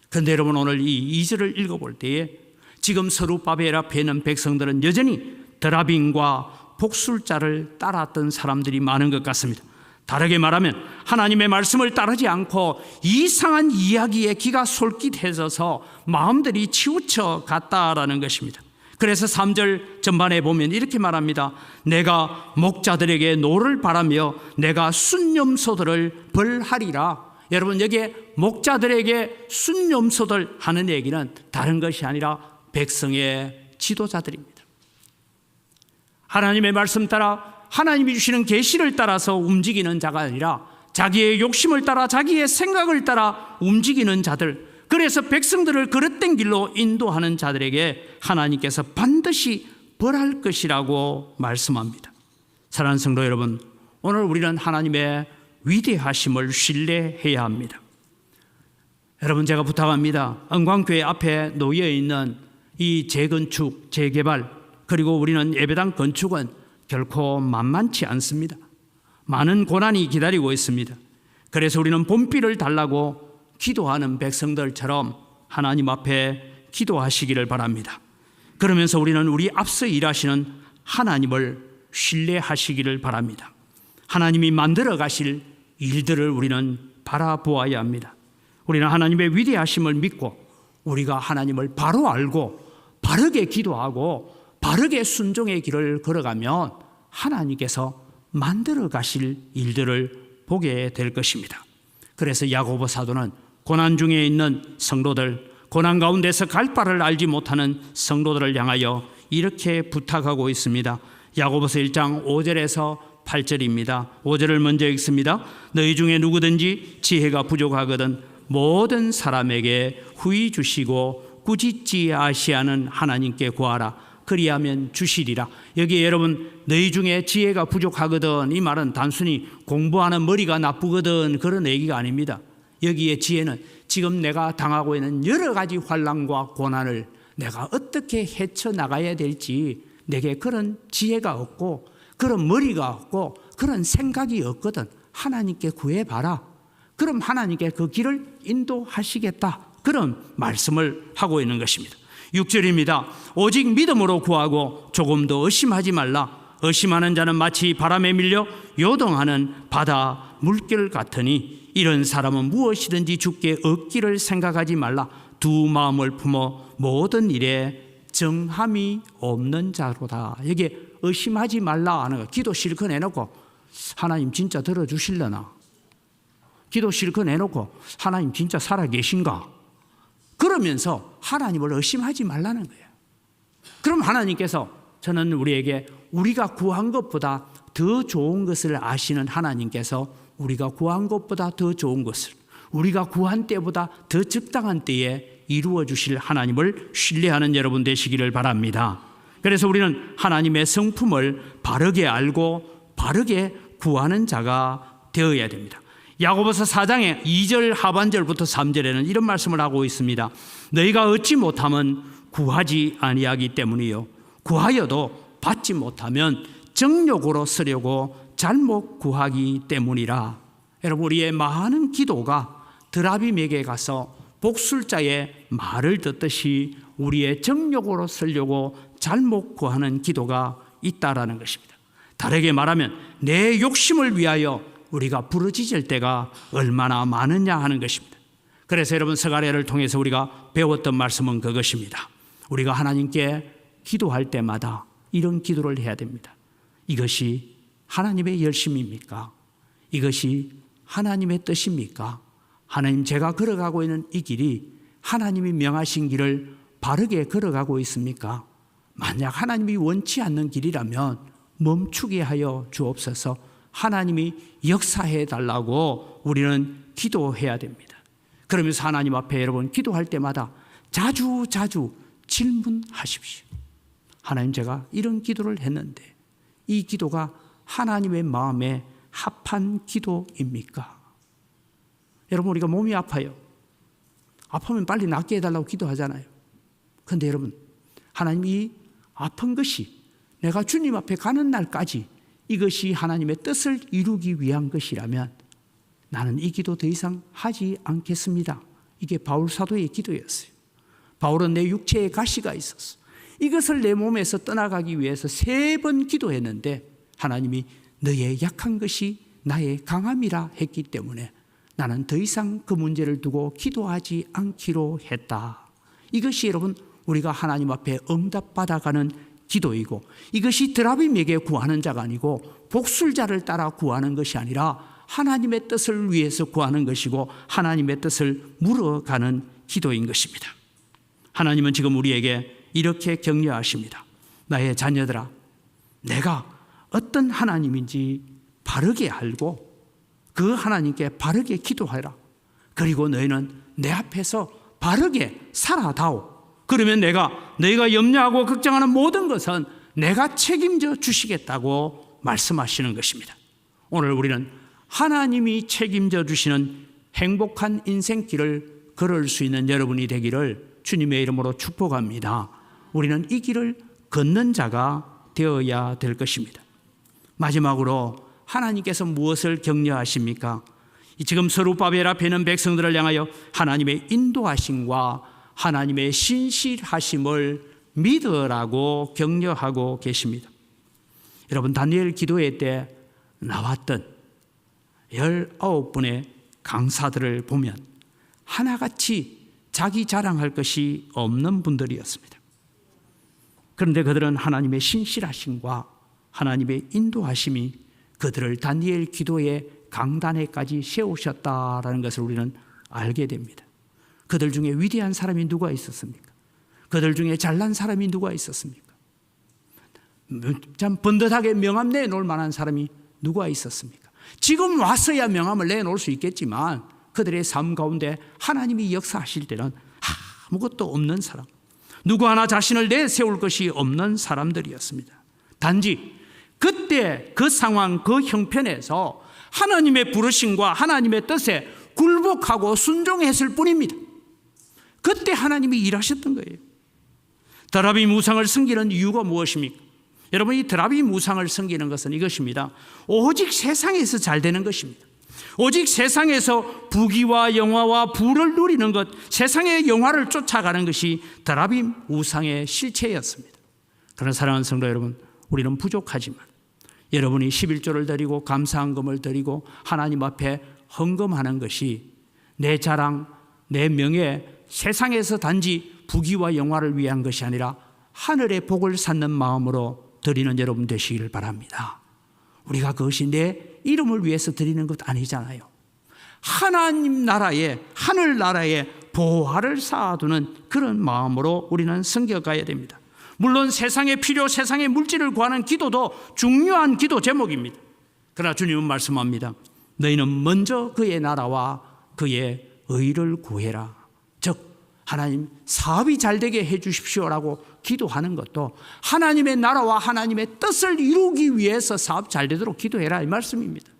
그런데 여러분, 오늘 이 2절을 읽어볼 때에 지금 서룹바벨 앞에 있는 백성들은 여전히 드라빔과 복술자를 따랐던 사람들이 많은 것 같습니다. 다르게 말하면 하나님의 말씀을 따르지 않고 이상한 이야기에 귀가 솔깃해져서 마음들이 치우쳐 갔다라는 것입니다. 그래서 3절 전반에 보면 이렇게 말합니다. 내가 목자들에게 노를 바라며 내가 순념소들을 벌하리라. 여러분, 여기에 목자들에게 순념소들 하는 얘기는 다른 것이 아니라 백성의 지도자들입니다. 하나님의 말씀 따라 하나님이 주시는 계시를 따라서 움직이는 자가 아니라 자기의 욕심을 따라 자기의 생각을 따라 움직이는 자들, 그래서 백성들을 그릇된 길로 인도하는 자들에게 하나님께서 반드시 벌할 것이라고 말씀합니다. 사랑하는 성도 여러분, 오늘 우리는 하나님의 위대하심을 신뢰해야 합니다. 여러분, 제가 부탁합니다. 은광교회 앞에 놓여 있는 이 재건축, 재개발, 그리고 우리는 예배당 건축은 결코 만만치 않습니다. 많은 고난이 기다리고 있습니다. 그래서 우리는 본비를 달라고 기도하는 백성들처럼 하나님 앞에 기도하시기를 바랍니다. 그러면서 우리는 우리 앞서 일하시는 하나님을 신뢰하시기를 바랍니다. 하나님이 만들어 가실 일들을 우리는 바라보아야 합니다. 우리는 하나님의 위대하심을 믿고 우리가 하나님을 바로 알고 바르게 기도하고 바르게 순종의 길을 걸어가면 하나님께서 만들어 가실 일들을 보게 될 것입니다. 그래서 야고보 사도는 고난 중에 있는 성도들, 고난 가운데서 갈 바를 알지 못하는 성도들을 향하여 이렇게 부탁하고 있습니다. 야고보서 1장 5절에서 8절입니다. 5절을 먼저 읽습니다. 너희 중에 누구든지 지혜가 부족하거든 모든 사람에게 후히 주시고 꾸짖지 아시하는 하나님께 구하라. 그리하면 주시리라. 여기 여러분, 너희 중에 지혜가 부족하거든, 이 말은 단순히 공부하는 머리가 나쁘거든 그런 얘기가 아닙니다. 여기에 지혜는 지금 내가 당하고 있는 여러 가지 환난과 고난을 내가 어떻게 헤쳐나가야 될지 내게 그런 지혜가 없고 그런 머리가 없고 그런 생각이 없거든. 하나님께 구해봐라. 그럼 하나님께 그 길을 인도하시겠다. 그런 말씀을 하고 있는 것입니다. 6절입니다. 오직 믿음으로 구하고 조금도 의심하지 말라. 의심하는 자는 마치 바람에 밀려 요동하는 바다 물결 같으니 이런 사람은 무엇이든지 주께 얻기를 생각하지 말라. 두 마음을 품어 모든 일에 정함이 없는 자로다. 여기에 의심하지 말라 하는 거, 기도 실컷 내놓고 하나님 진짜 들어주실려나? 기도 실컷 내놓고 하나님 진짜 살아계신가? 그러면서 하나님을 의심하지 말라는 거예요. 그럼 하나님께서, 저는 우리에게 우리가 구한 것보다 더 좋은 것을 아시는 하나님께서 우리가 구한 것보다 더 좋은 것을 우리가 구한 때보다 더 적당한 때에 이루어 주실 하나님을 신뢰하는 여러분 되시기를 바랍니다. 그래서 우리는 하나님의 성품을 바르게 알고 바르게 구하는 자가 되어야 됩니다. 야고보서 4장의 2절 하반절부터 3절에는 이런 말씀을 하고 있습니다. 너희가 얻지 못하면 구하지 아니하기 때문이요 구하여도 받지 못하면 정욕으로 쓰려고 잘못 구하기 때문이라. 여러분, 우리의 많은 기도가 드라빔에게 가서 복술자의 말을 듣듯이 우리의 정욕으로 쓰려고 잘못 구하는 기도가 있다라는 것입니다. 다르게 말하면 내 욕심을 위하여 우리가 부르짖을 때가 얼마나 많으냐 하는 것입니다. 그래서 여러분, 서가랴를 통해서 우리가 배웠던 말씀은 그것입니다. 우리가 하나님께 기도할 때마다 이런 기도를 해야 됩니다. 이것이 하나님의 열심입니까? 이것이 하나님의 뜻입니까? 하나님, 제가 걸어가고 있는 이 길이 하나님이 명하신 길을 바르게 걸어가고 있습니까? 만약 하나님이 원치 않는 길이라면 멈추게 하여 주옵소서. 하나님이 역사해 달라고 우리는 기도해야 됩니다. 그러면서 하나님 앞에 여러분 기도할 때마다 자주 질문하십시오. 하나님, 제가 이런 기도를 했는데 이 기도가 하나님의 마음에 합한 기도입니까? 여러분, 우리가 몸이 아파요. 아프면 빨리 낫게 해달라고 기도하잖아요. 그런데 여러분, 하나님이 아픈 것이 내가 주님 앞에 가는 날까지 이것이 하나님의 뜻을 이루기 위한 것이라면 나는 이 기도 더 이상 하지 않겠습니다. 이게 바울 사도의 기도였어요. 바울은 내 육체에 가시가 있었어. 이것을 내 몸에서 떠나가기 위해서 3번 기도했는데 하나님이 너의 약한 것이 나의 강함이라 했기 때문에 나는 더 이상 그 문제를 두고 기도하지 않기로 했다. 이것이 여러분 우리가 하나님 앞에 응답받아가는 기도이고, 이것이 드라빔에게 구하는 자가 아니고 복술자를 따라 구하는 것이 아니라 하나님의 뜻을 위해서 구하는 것이고 하나님의 뜻을 물어가는 기도인 것입니다. 하나님은 지금 우리에게 이렇게 격려하십니다. 나의 자녀들아, 내가 어떤 하나님인지 바르게 알고 그 하나님께 바르게 기도하라. 그리고 너희는 내 앞에서 바르게 살아다오. 그러면 너희가 염려하고 걱정하는 모든 것은 내가 책임져 주시겠다고 말씀하시는 것입니다. 오늘 우리는 하나님이 책임져 주시는 행복한 인생길을 걸을 수 있는 여러분이 되기를 주님의 이름으로 축복합니다. 우리는 이 길을 걷는 자가 되어야 될 것입니다. 마지막으로 하나님께서 무엇을 격려하십니까? 지금 스룹바벨 앞에 있는 백성들을 향하여 하나님의 인도하심과 하나님의 신실하심을 믿으라고 격려하고 계십니다. 여러분, 다니엘 기도회 때 나왔던 19분의 강사들을 보면 하나같이 자기 자랑할 것이 없는 분들이었습니다. 그런데 그들은 하나님의 신실하심과 하나님의 인도하심이 그들을 다니엘 기도의 강단에까지 세우셨다라는 것을 우리는 알게 됩니다. 그들 중에 위대한 사람이 누가 있었습니까? 그들 중에 잘난 사람이 누가 있었습니까? 참 번듯하게 명함 내놓을 만한 사람이 누가 있었습니까? 지금 와서야 명함을 내놓을 수 있겠지만 그들의 삶 가운데 하나님이 역사하실 때는 아무것도 없는 사람, 누구 하나 자신을 내세울 것이 없는 사람들이었습니다. 단지 그때 그 상황, 그 형편에서 하나님의 부르심과 하나님의 뜻에 굴복하고 순종했을 뿐입니다. 그때 하나님이 일하셨던 거예요. 드라빔 우상을 섬기는 이유가 무엇입니까? 여러분, 이 드라빔 우상을 섬기는 것은 이것입니다. 오직 세상에서 잘 되는 것입니다. 오직 세상에서 부귀와 영화와 부를 누리는 것, 세상의 영화를 쫓아가는 것이 드라빔 우상의 실체였습니다. 그러나 사랑하는 성도 여러분, 우리는 부족하지만 여러분이 11조를 드리고 감사헌금을 드리고 하나님 앞에 헌금하는 것이 내 자랑, 내 명예, 세상에서 단지 부귀와 영화를 위한 것이 아니라 하늘의 복을 찾는 마음으로 드리는 여러분 되시기를 바랍니다. 우리가 그것이 내 이름을 위해서 드리는 것 아니잖아요. 하나님 나라에, 하늘 나라에 보화를 쌓아두는 그런 마음으로 우리는 섬겨가야 됩니다. 물론 세상의 필요, 세상의 물질을 구하는 기도도 중요한 기도 제목입니다. 그러나 주님은 말씀합니다. 너희는 먼저 그의 나라와 그의 의를 구해라. 즉 하나님 사업이 잘되게 해 주십시오라고 기도하는 것도 하나님의 나라와 하나님의 뜻을 이루기 위해서 사업 잘되도록 기도해라 이 말씀입니다.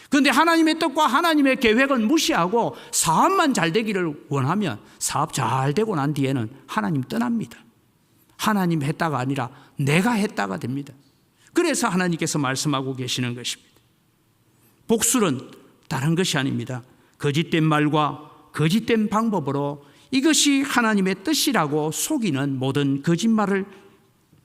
그런데 하나님의 뜻과 하나님의 계획은 무시하고 사업만 잘되기를 원하면 사업 잘되고 난 뒤에는 하나님 떠납니다. 하나님 했다가 아니라 내가 했다가 됩니다. 그래서 하나님께서 말씀하고 계시는 것입니다. 복술은 다른 것이 아닙니다. 거짓된 말과 거짓된 방법으로 이것이 하나님의 뜻이라고 속이는 모든 거짓말을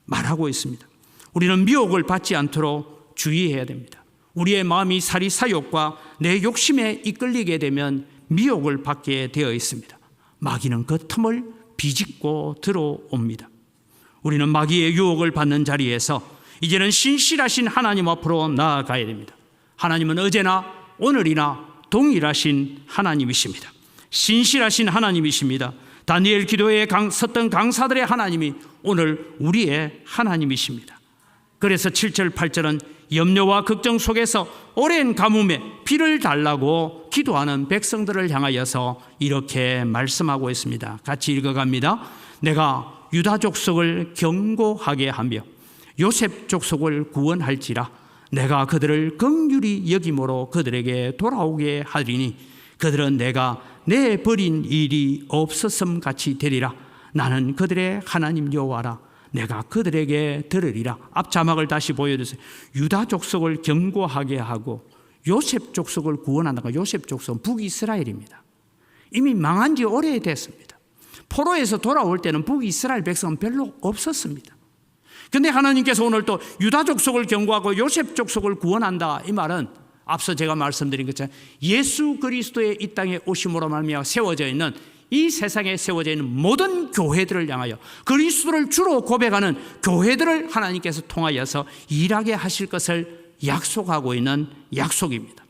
말하고 있습니다. 우리는 미혹을 받지 않도록 주의해야 됩니다. 우리의 마음이 사리사욕과 내 욕심에 이끌리게 되면 미혹을 받게 되어 있습니다. 마귀는 그 틈을 비집고 들어옵니다. 우리는 마귀의 유혹을 받는 자리에서 이제는 신실하신 하나님 앞으로 나아가야 됩니다. 하나님은 어제나 오늘이나 동일하신 하나님이십니다. 신실하신 하나님이십니다. 다니엘 기도에 섰던 강사들의 하나님이 오늘 우리의 하나님이십니다. 그래서 7절 8절은 염려와 걱정 속에서 오랜 가뭄에 비를 달라고 기도하는 백성들을 향하여서 이렇게 말씀하고 있습니다. 같이 읽어갑니다. 내가 유다 족속을 견고하게 하며 요셉 족속을 구원할지라. 내가 그들을 긍휼히 여김으로 그들에게 돌아오게 하리니 그들은 내가 내버린 일이 없었음 같이 되리라. 나는 그들의 하나님 여호와라. 내가 그들에게 들으리라. 앞 자막을 다시 보여주세요. 유다 족속을 견고하게 하고 요셉 족속을 구원한다가 요셉 족속은 북이스라엘입니다. 이미 망한 지 오래됐습니다. 포로에서 돌아올 때는 북이스라엘 백성은 별로 없었습니다. 그런데 하나님께서 오늘 또 유다 족속을 견고하고 요셉 족속을 구원한다. 이 말은 앞서 제가 말씀드린 것처럼 예수 그리스도의 이 땅에 오심으로 말미암아 세워져 있는 이 세상에 세워져 있는 모든 교회들을 향하여 그리스도를 주로 고백하는 교회들을 하나님께서 통하여서 일하게 하실 것을 약속하고 있는 약속입니다.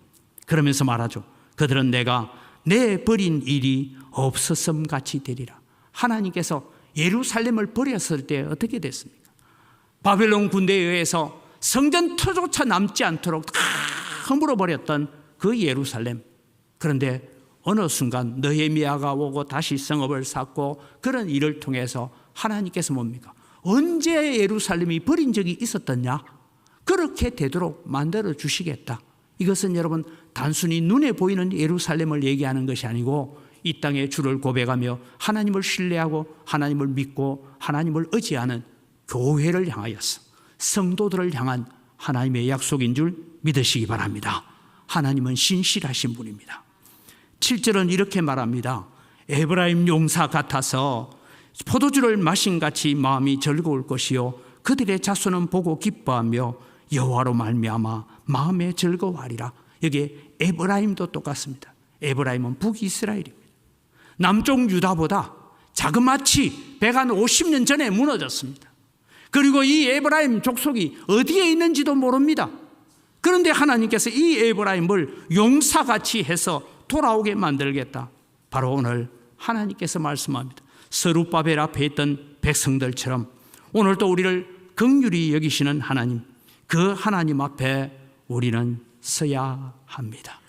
그러면서 말하죠. 그들은 내가 내 버린 일이 없었음 같이 되리라. 하나님께서 예루살렘을 버렸을 때 어떻게 됐습니까? 바벨론 군대에 의해서 성전 터조차 남지 않도록 다 허물어 버렸던 그 예루살렘. 그런데 어느 순간 느헤미야가 오고 다시 성읍을 쌓고 그런 일을 통해서 하나님께서 뭡니까? 언제 예루살렘이 버린 적이 있었더냐? 그렇게 되도록 만들어 주시겠다. 이것은 여러분 단순히 눈에 보이는 예루살렘을 얘기하는 것이 아니고 이 땅의 주를 고백하며 하나님을 신뢰하고 하나님을 믿고 하나님을 의지하는 교회를 향하여서 성도들을 향한 하나님의 약속인 줄 믿으시기 바랍니다. 하나님은 신실하신 분입니다. 7절은 이렇게 말합니다. 에브라임 용사 같아서 포도주를 마신 같이 마음이 즐거울 것이요 그들의 자손은 보고 기뻐하며 여호와로 말미암아 마음에 즐거워하리라. 여기 에브라임도 똑같습니다. 에브라임은 북이스라엘입니다. 남쪽 유다보다 자그마치 150년 전에 무너졌습니다. 그리고 이 에브라임 족속이 어디에 있는지도 모릅니다. 그런데 하나님께서 이 에브라임을 용사같이 해서 돌아오게 만들겠다. 바로 오늘 하나님께서 말씀합니다. 스룹바벨 앞에 있던 백성들처럼 오늘 또 우리를 긍휼히 여기시는 하나님, 그 하나님 앞에 우리는 서야 합니다.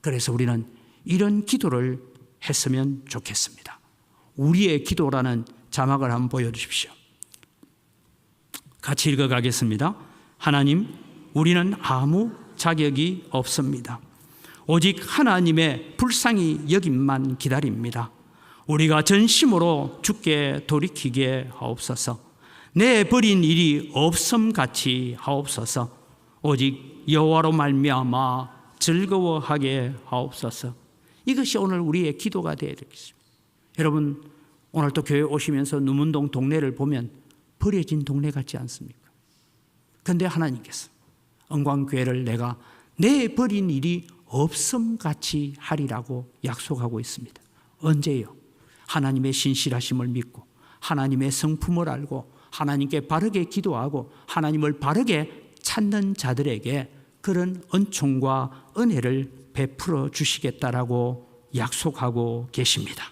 그래서 우리는 이런 기도를 했으면 좋겠습니다. 우리의 기도라는 자막을 한번 보여주십시오. 같이 읽어가겠습니다. 하나님, 우리는 아무 자격이 없습니다. 오직 하나님의 불쌍히 여김만 기다립니다. 우리가 전심으로 주께 돌이키게 하옵소서. 내 버린 일이 없음같이 하옵소서. 오직 여호와로 말미암아 즐거워하게 하옵소서. 이것이 오늘 우리의 기도가 되어야 되겠습니다. 여러분 오늘 또 교회 오시면서 누문동 동네를 보면 버려진 동네 같지 않습니까? 그런데 하나님께서 은광교회를 내가 내 버린 일이 없음같이 하리라고 약속하고 있습니다. 언제요? 하나님의 신실하심을 믿고 하나님의 성품을 알고 하나님께 바르게 기도하고 하나님을 바르게 찾는 자들에게 그런 은총과 은혜를 베풀어 주시겠다라고 약속하고 계십니다.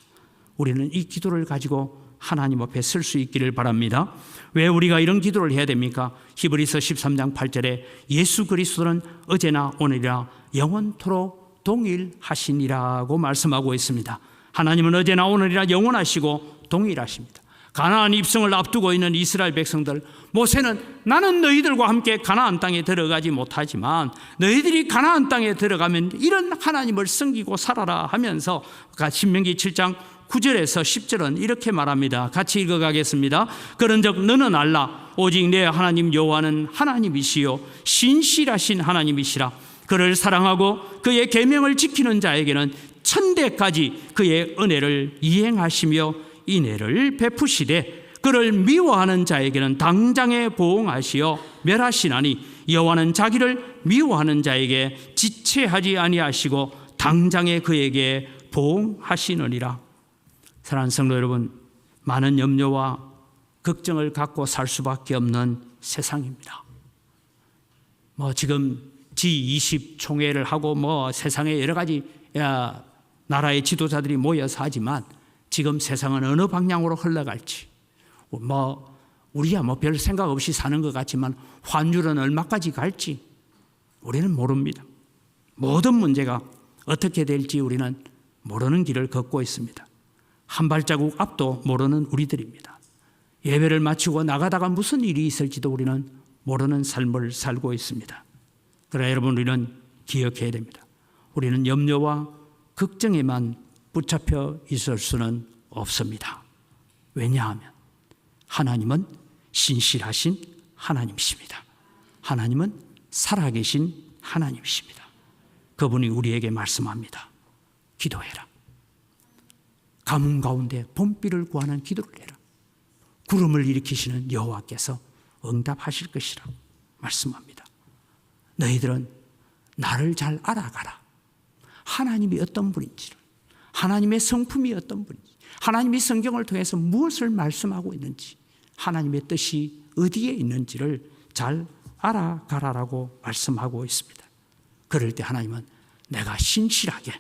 우리는 이 기도를 가지고 하나님 앞에 설 수 있기를 바랍니다. 왜 우리가 이런 기도를 해야 됩니까? 히브리서 13장 8절에 예수 그리스도는 어제나 오늘이라 영원토록 동일하시니라고 말씀하고 있습니다. 하나님은 어제나 오늘이라 영원하시고 동일하십니다. 가나안 입성을 앞두고 있는 이스라엘 백성들, 모세는 나는 너희들과 함께 가나안 땅에 들어가지 못하지만 너희들이 가나안 땅에 들어가면 이런 하나님을 섬기고 살아라 하면서 신명기 7장 9절에서 10절은 이렇게 말합니다. 같이 읽어가겠습니다. 그런즉 너는 알라 오직 내 하나님 여호와는 하나님이시요 신실하신 하나님이시라. 그를 사랑하고 그의 계명을 지키는 자에게는 천대까지 그의 은혜를 이행하시며 인애를 베푸시되 그를 미워하는 자에게는 당장에 보응하시어 멸하시나니 여호와는 자기를 미워하는 자에게 지체하지 아니하시고 당장에 그에게 보응하시느니라. 사랑하는 성도 여러분, 많은 염려와 걱정을 갖고 살 수밖에 없는 세상입니다. 지금 G20 총회를 하고 세상에 여러 가지 나라의 지도자들이 모여서 하지만 지금 세상은 어느 방향으로 흘러갈지 우리야 별 생각 없이 사는 것 같지만 환율은 얼마까지 갈지 우리는 모릅니다. 모든 문제가 어떻게 될지 우리는 모르는 길을 걷고 있습니다. 한 발자국 앞도 모르는 우리들입니다. 예배를 마치고 나가다가 무슨 일이 있을지도 우리는 모르는 삶을 살고 있습니다. 그러나 여러분 우리는 기억해야 됩니다. 우리는 염려와 걱정에만 붙잡혀 있을 수는 없습니다. 왜냐하면 하나님은 신실하신 하나님이십니다. 하나님은 살아계신 하나님이십니다. 그분이 우리에게 말씀합니다. 기도해라. 가뭄 가운데 봄비를 구하는 기도를 해라. 구름을 일으키시는 여호와께서 응답하실 것이라고 말씀합니다. 너희들은 나를 잘 알아가라. 하나님이 어떤 분인지를, 하나님의 성품이 어떤 분인지, 하나님이 성경을 통해서 무엇을 말씀하고 있는지, 하나님의 뜻이 어디에 있는지를 잘 알아가라라고 말씀하고 있습니다. 그럴 때 하나님은 내가 신실하게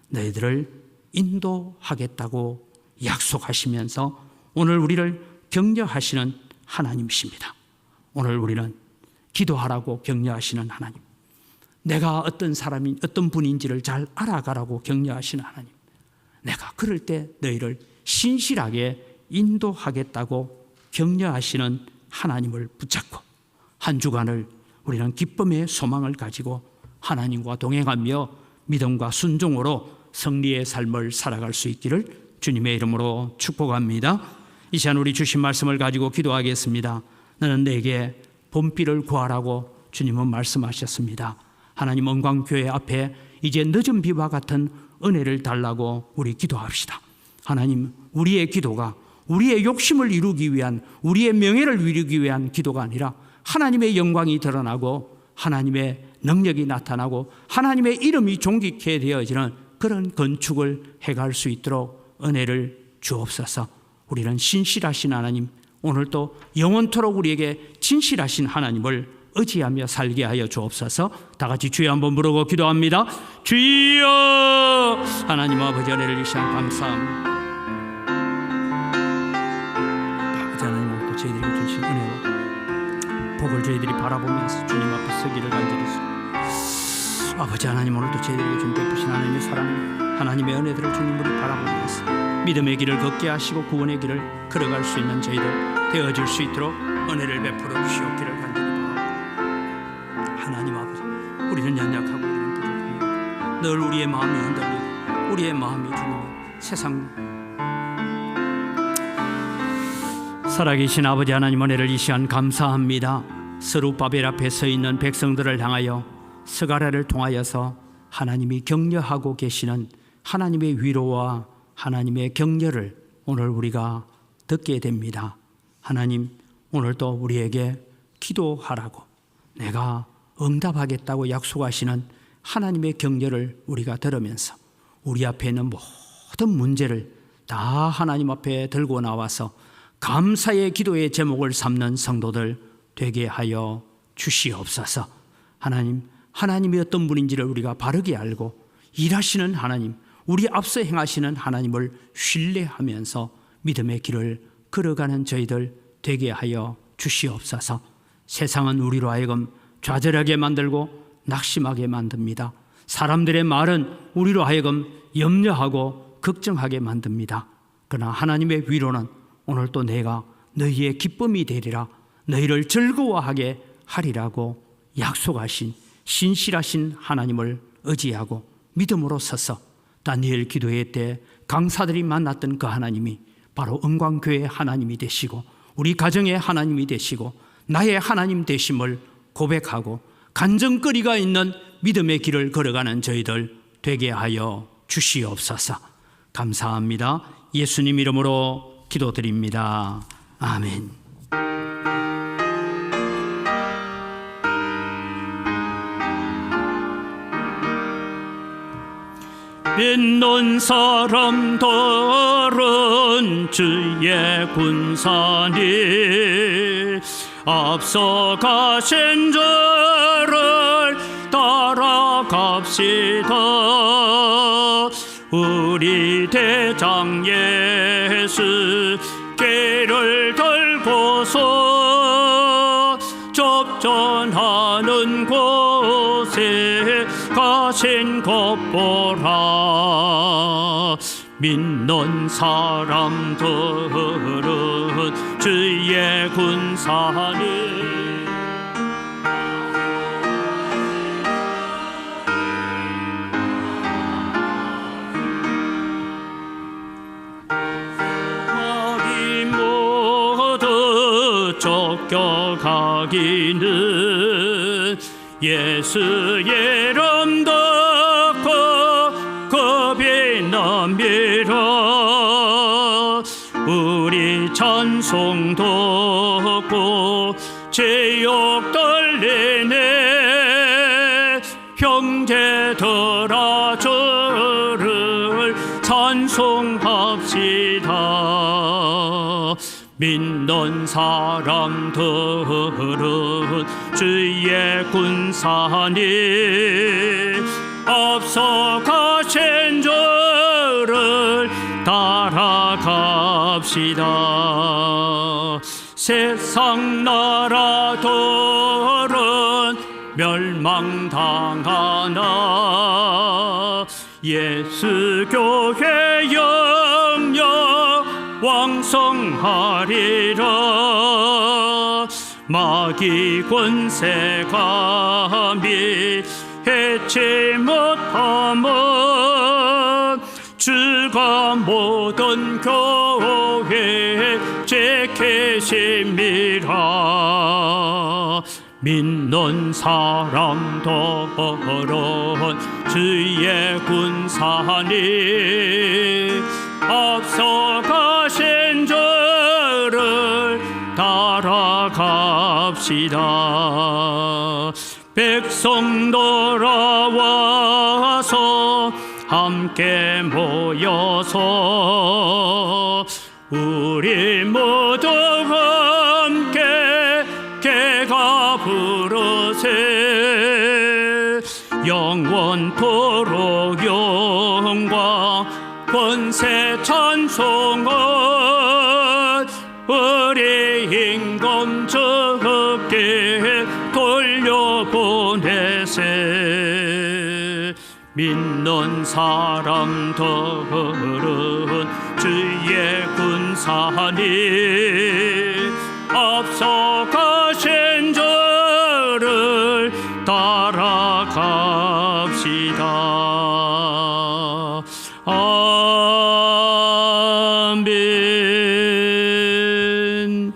너희들을 인도하겠다고 약속하시면서 오늘 우리를 격려하시는 하나님이십니다. 오늘 우리는 기도하라고 격려하시는 하나님, 내가 어떤 사람이 어떤 분인지를 잘 알아가라고 격려하시는 하나님, 내가 그럴 때 너희를 신실하게 인도하겠다고 격려하시는 하나님을 붙잡고 한 주간을 우리는 기쁨의 소망을 가지고 하나님과 동행하며 믿음과 순종으로 승리의 삶을 살아갈 수 있기를 주님의 이름으로 축복합니다. 이 시간 우리 주신 말씀을 가지고 기도하겠습니다. 너는 내게 봄비를 구하라고 주님은 말씀하셨습니다. 하나님 은광교회 앞에 이제 늦은 비와 같은 은혜를 달라고 우리 기도합시다. 하나님, 우리의 기도가 우리의 욕심을 이루기 위한, 우리의 명예를 이루기 위한 기도가 아니라 하나님의 영광이 드러나고 하나님의 능력이 나타나고 하나님의 이름이 존귀케 되어지는 그런 건축을 해갈 수 있도록 은혜를 주옵소서. 우리는 신실하신 하나님, 오늘도 영원토록 우리에게 진실하신 하나님을 의지하며 살게 하여 주옵소서. 다 같이 주여 한번 부르고 기도합니다. 주여! 하나님 아버지, 은혜를 이 시간 감사합니다. 아버지 하나님, 오늘도 저희들에게 주신 은혜와 복을 저희들이 바라보면서 주님 앞에 서기를 간절히 소원합니다. 아버지 하나님, 오늘도 저희들에게 준 베푸신 하나님의 사랑, 하나님의 은혜들을 주님으로 바라보면서 믿음의 길을 걷게 하시고 구원의 길을 걸어갈 수 있는 저희들 되어질 수 있도록 은혜를 베풀어 주시옵기를 간절히 바랍니다. 하나님 아버지, 우리는 연약하고 우리는 부족합니다. 늘 우리의 마음이 흔들리고 우리의 마음이 주님 세상 살아계신 아버지 하나님, 은혜를 이 시간 감사합니다. 스룹바벨 앞에 서 있는 백성들을 향하여 스가랴를 통하여서 하나님이 격려하고 계시는 하나님의 위로와 하나님의 격려를 오늘 우리가 듣게 됩니다. 하나님, 오늘도 우리에게 기도하라고 내가 응답하겠다고 약속하시는 하나님의 격려를 우리가 들으면서 우리 앞에 있는 모든 문제를 다 하나님 앞에 들고 나와서 감사의 기도의 제목을 삼는 성도들 되게 하여 주시옵소서. 하나님, 하나님이 어떤 분인지를 우리가 바르게 알고 일하시는 하나님, 우리 앞서 행하시는 하나님을 신뢰하면서 믿음의 길을 걸어가는 저희들 되게 하여 주시옵소서. 세상은 우리로 하여금 좌절하게 만들고 낙심하게 만듭니다. 사람들의 말은 우리로 하여금 염려하고 걱정하게 만듭니다. 그러나 하나님의 위로는 오늘도 내가 너희의 기쁨이 되리라, 너희를 즐거워하게 하리라고 약속하신 신실하신 하나님을 의지하고 믿음으로 서서 다니엘 기도회 때 강사들이 만났던 그 하나님이 바로 은광교회의 하나님이 되시고 우리 가정의 하나님이 되시고 나의 하나님 되심을 고백하고 간증거리가 있는 믿음의 길을 걸어가는 저희들 되게 하여 주시옵소서. 감사합니다. 예수님 이름으로 기도드립니다. 아멘. 믿는 사람들은 주의 군사니 앞서가신 자를 따라갑시다. 우리 대장 예수 길을 들고서 접전하는 곳에 가신 것 보라. 믿는 사람들은 주의 군사니 쫓겨가기는 예수의 이름 듣고 겁이 납니다. 우리 찬송 듣고 제욕 떨리네. 형제들아 주를 찬송합시다. 믿는 사람들은 주의 군사니 앞서가신 주를 따라갑시다. 세상 나라들은 멸망당하나 예수 교회 영영 왕성하리라. 마귀 권세 감히 해치 못함은 주가 모든 교회 지키심이라. 믿는 사람들은 주의 군사니 앞서가신 주를 따라갑시다. 백성 돌아와서 함께 모여서 우리 모두 함께 개가 부르세. 영원토록 영광 권세 찬송은 우리 임금 주께 돌려보내세. 믿는 사람들은 주의 군사니 앞서가신 주를 따라갑시다. 아멘.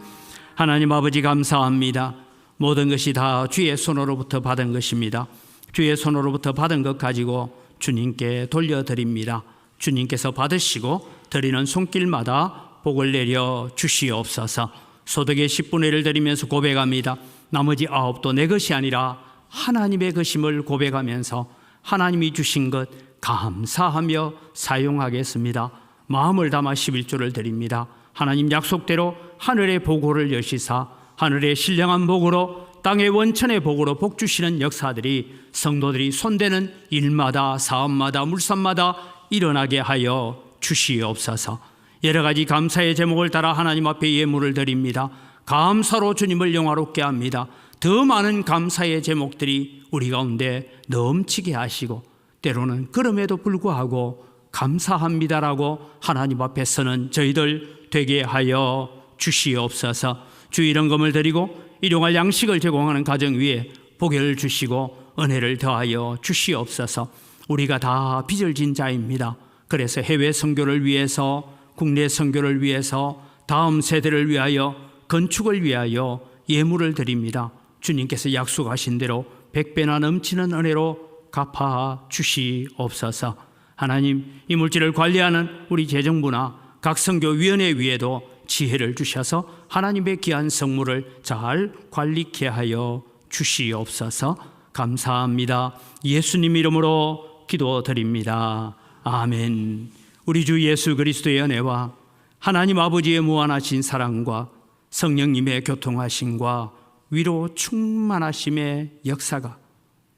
하나님 아버지 감사합니다. 모든 것이 다 주의 손으로부터 받은 것입니다. 주의 손으로부터 받은 것 가지고 주님께 돌려드립니다. 주님께서 받으시고 드리는 손길마다 복을 내려 주시옵소서. 소득의 10분의 1을 드리면서 고백합니다. 나머지 9도 내 것이 아니라 하나님의 것임을 고백하면서 하나님이 주신 것 감사하며 사용하겠습니다. 마음을 담아 11조를 드립니다. 하나님 약속대로 하늘의 보고를 여시사 하늘의 신령한 복으로 땅의 원천의 복으로 복 주시는 역사들이 성도들이 손대는 일마다 사업마다 물산마다 일어나게 하여 주시옵소서. 여러 가지 감사의 제목을 따라 하나님 앞에 예물을 드립니다. 감사로 주님을 영화롭게 합니다. 더 많은 감사의 제목들이 우리 가운데 넘치게 하시고 때로는 그럼에도 불구하고 감사합니다라고 하나님 앞에 서는 저희들 되게 하여 주시옵소서. 주일헌금을 드리고 일용할 양식을 제공하는 가정 위에 복을 주시고 은혜를 더하여 주시옵소서. 우리가 다 빚을 진 자입니다. 그래서 해외 선교를 위해서, 국내 선교를 위해서, 다음 세대를 위하여, 건축을 위하여 예물을 드립니다. 주님께서 약속하신 대로 100배나 넘치는 은혜로 갚아 주시옵소서. 하나님, 이 물질을 관리하는 우리 재정부나 각 선교위원회 위에도 지혜를 주셔서 하나님의 귀한 성물을 잘 관리케 하여 주시옵소서. 감사합니다. 예수님 이름으로 기도드립니다. 아멘. 우리 주 예수 그리스도의 은혜와 하나님 아버지의 무한하신 사랑과 성령님의 교통하심과 위로 충만하심의 역사가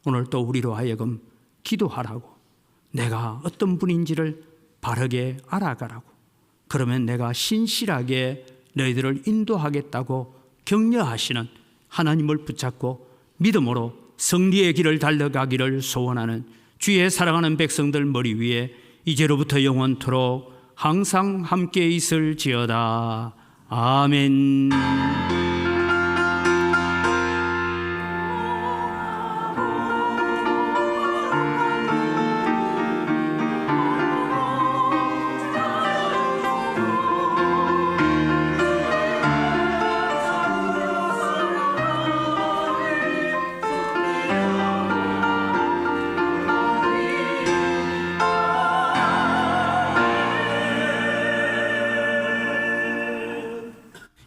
오늘 또 우리로 하여금 기도하라고, 내가 어떤 분인지를 바르게 알아가라고, 그러면 내가 신실하게 너희들을 인도하겠다고 격려하시는 하나님을 붙잡고 믿음으로 승리의 길을 달려가기를 소원하는 주의 사랑하는 백성들 머리 위에 이제로부터 영원토록 항상 함께 있을지어다. 아멘.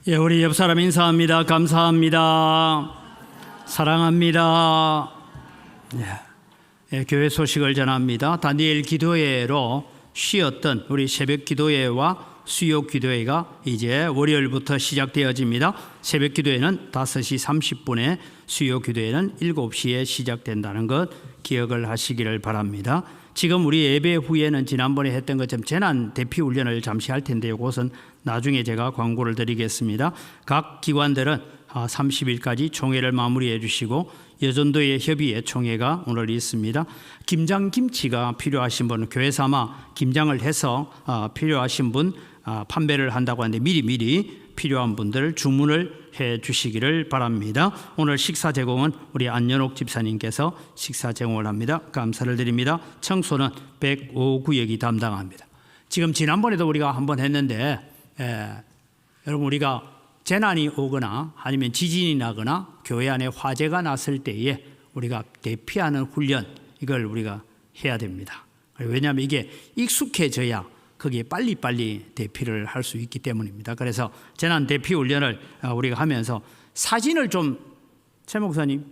예, 우리 옆 사람 인사합니다. 감사합니다. 사랑합니다. 예, 교회 소식을 전합니다. 다니엘 기도회로 쉬었던 우리 새벽 기도회와 수요 기도회가 이제 월요일부터 시작되어집니다. 새벽 기도회는 5시 30분에, 수요 기도회는 7시에 시작된다는 것 기억을 하시기를 바랍니다. 지금 우리 예배 후에는 지난번에 했던 것처럼 재난 대피 훈련을 잠시 할 텐데요. 그것은 나중에 제가 광고를 드리겠습니다. 각 기관들은 30일까지 총회를 마무리해 주시고 여전도의 협의회 총회가 오늘 있습니다. 김장김치가 필요하신 분, 교회 삼아 김장을 해서 필요하신 분 판매를 한다고 하는데 미리 필요한 분들 주문을 해 주시기를 바랍니다. 오늘 식사 제공은 우리 안연옥 집사님께서 식사 제공을 합니다. 감사를 드립니다. 청소는 105구역이 담당합니다. 지금 지난번에도 우리가 한번 했는데 여러분, 우리가 재난이 오거나 아니면 지진이 나거나 교회 안에 화재가 났을 때에 우리가 대피하는 훈련, 이걸 우리가 해야 됩니다. 왜냐하면 이게 익숙해져야 거기에 빨리빨리 대피를 할 수 있기 때문입니다. 그래서 재난 대피 훈련을 우리가 하면서 사진을 좀, 최 목사님,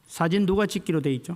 사진 누가 찍기로 돼 있죠?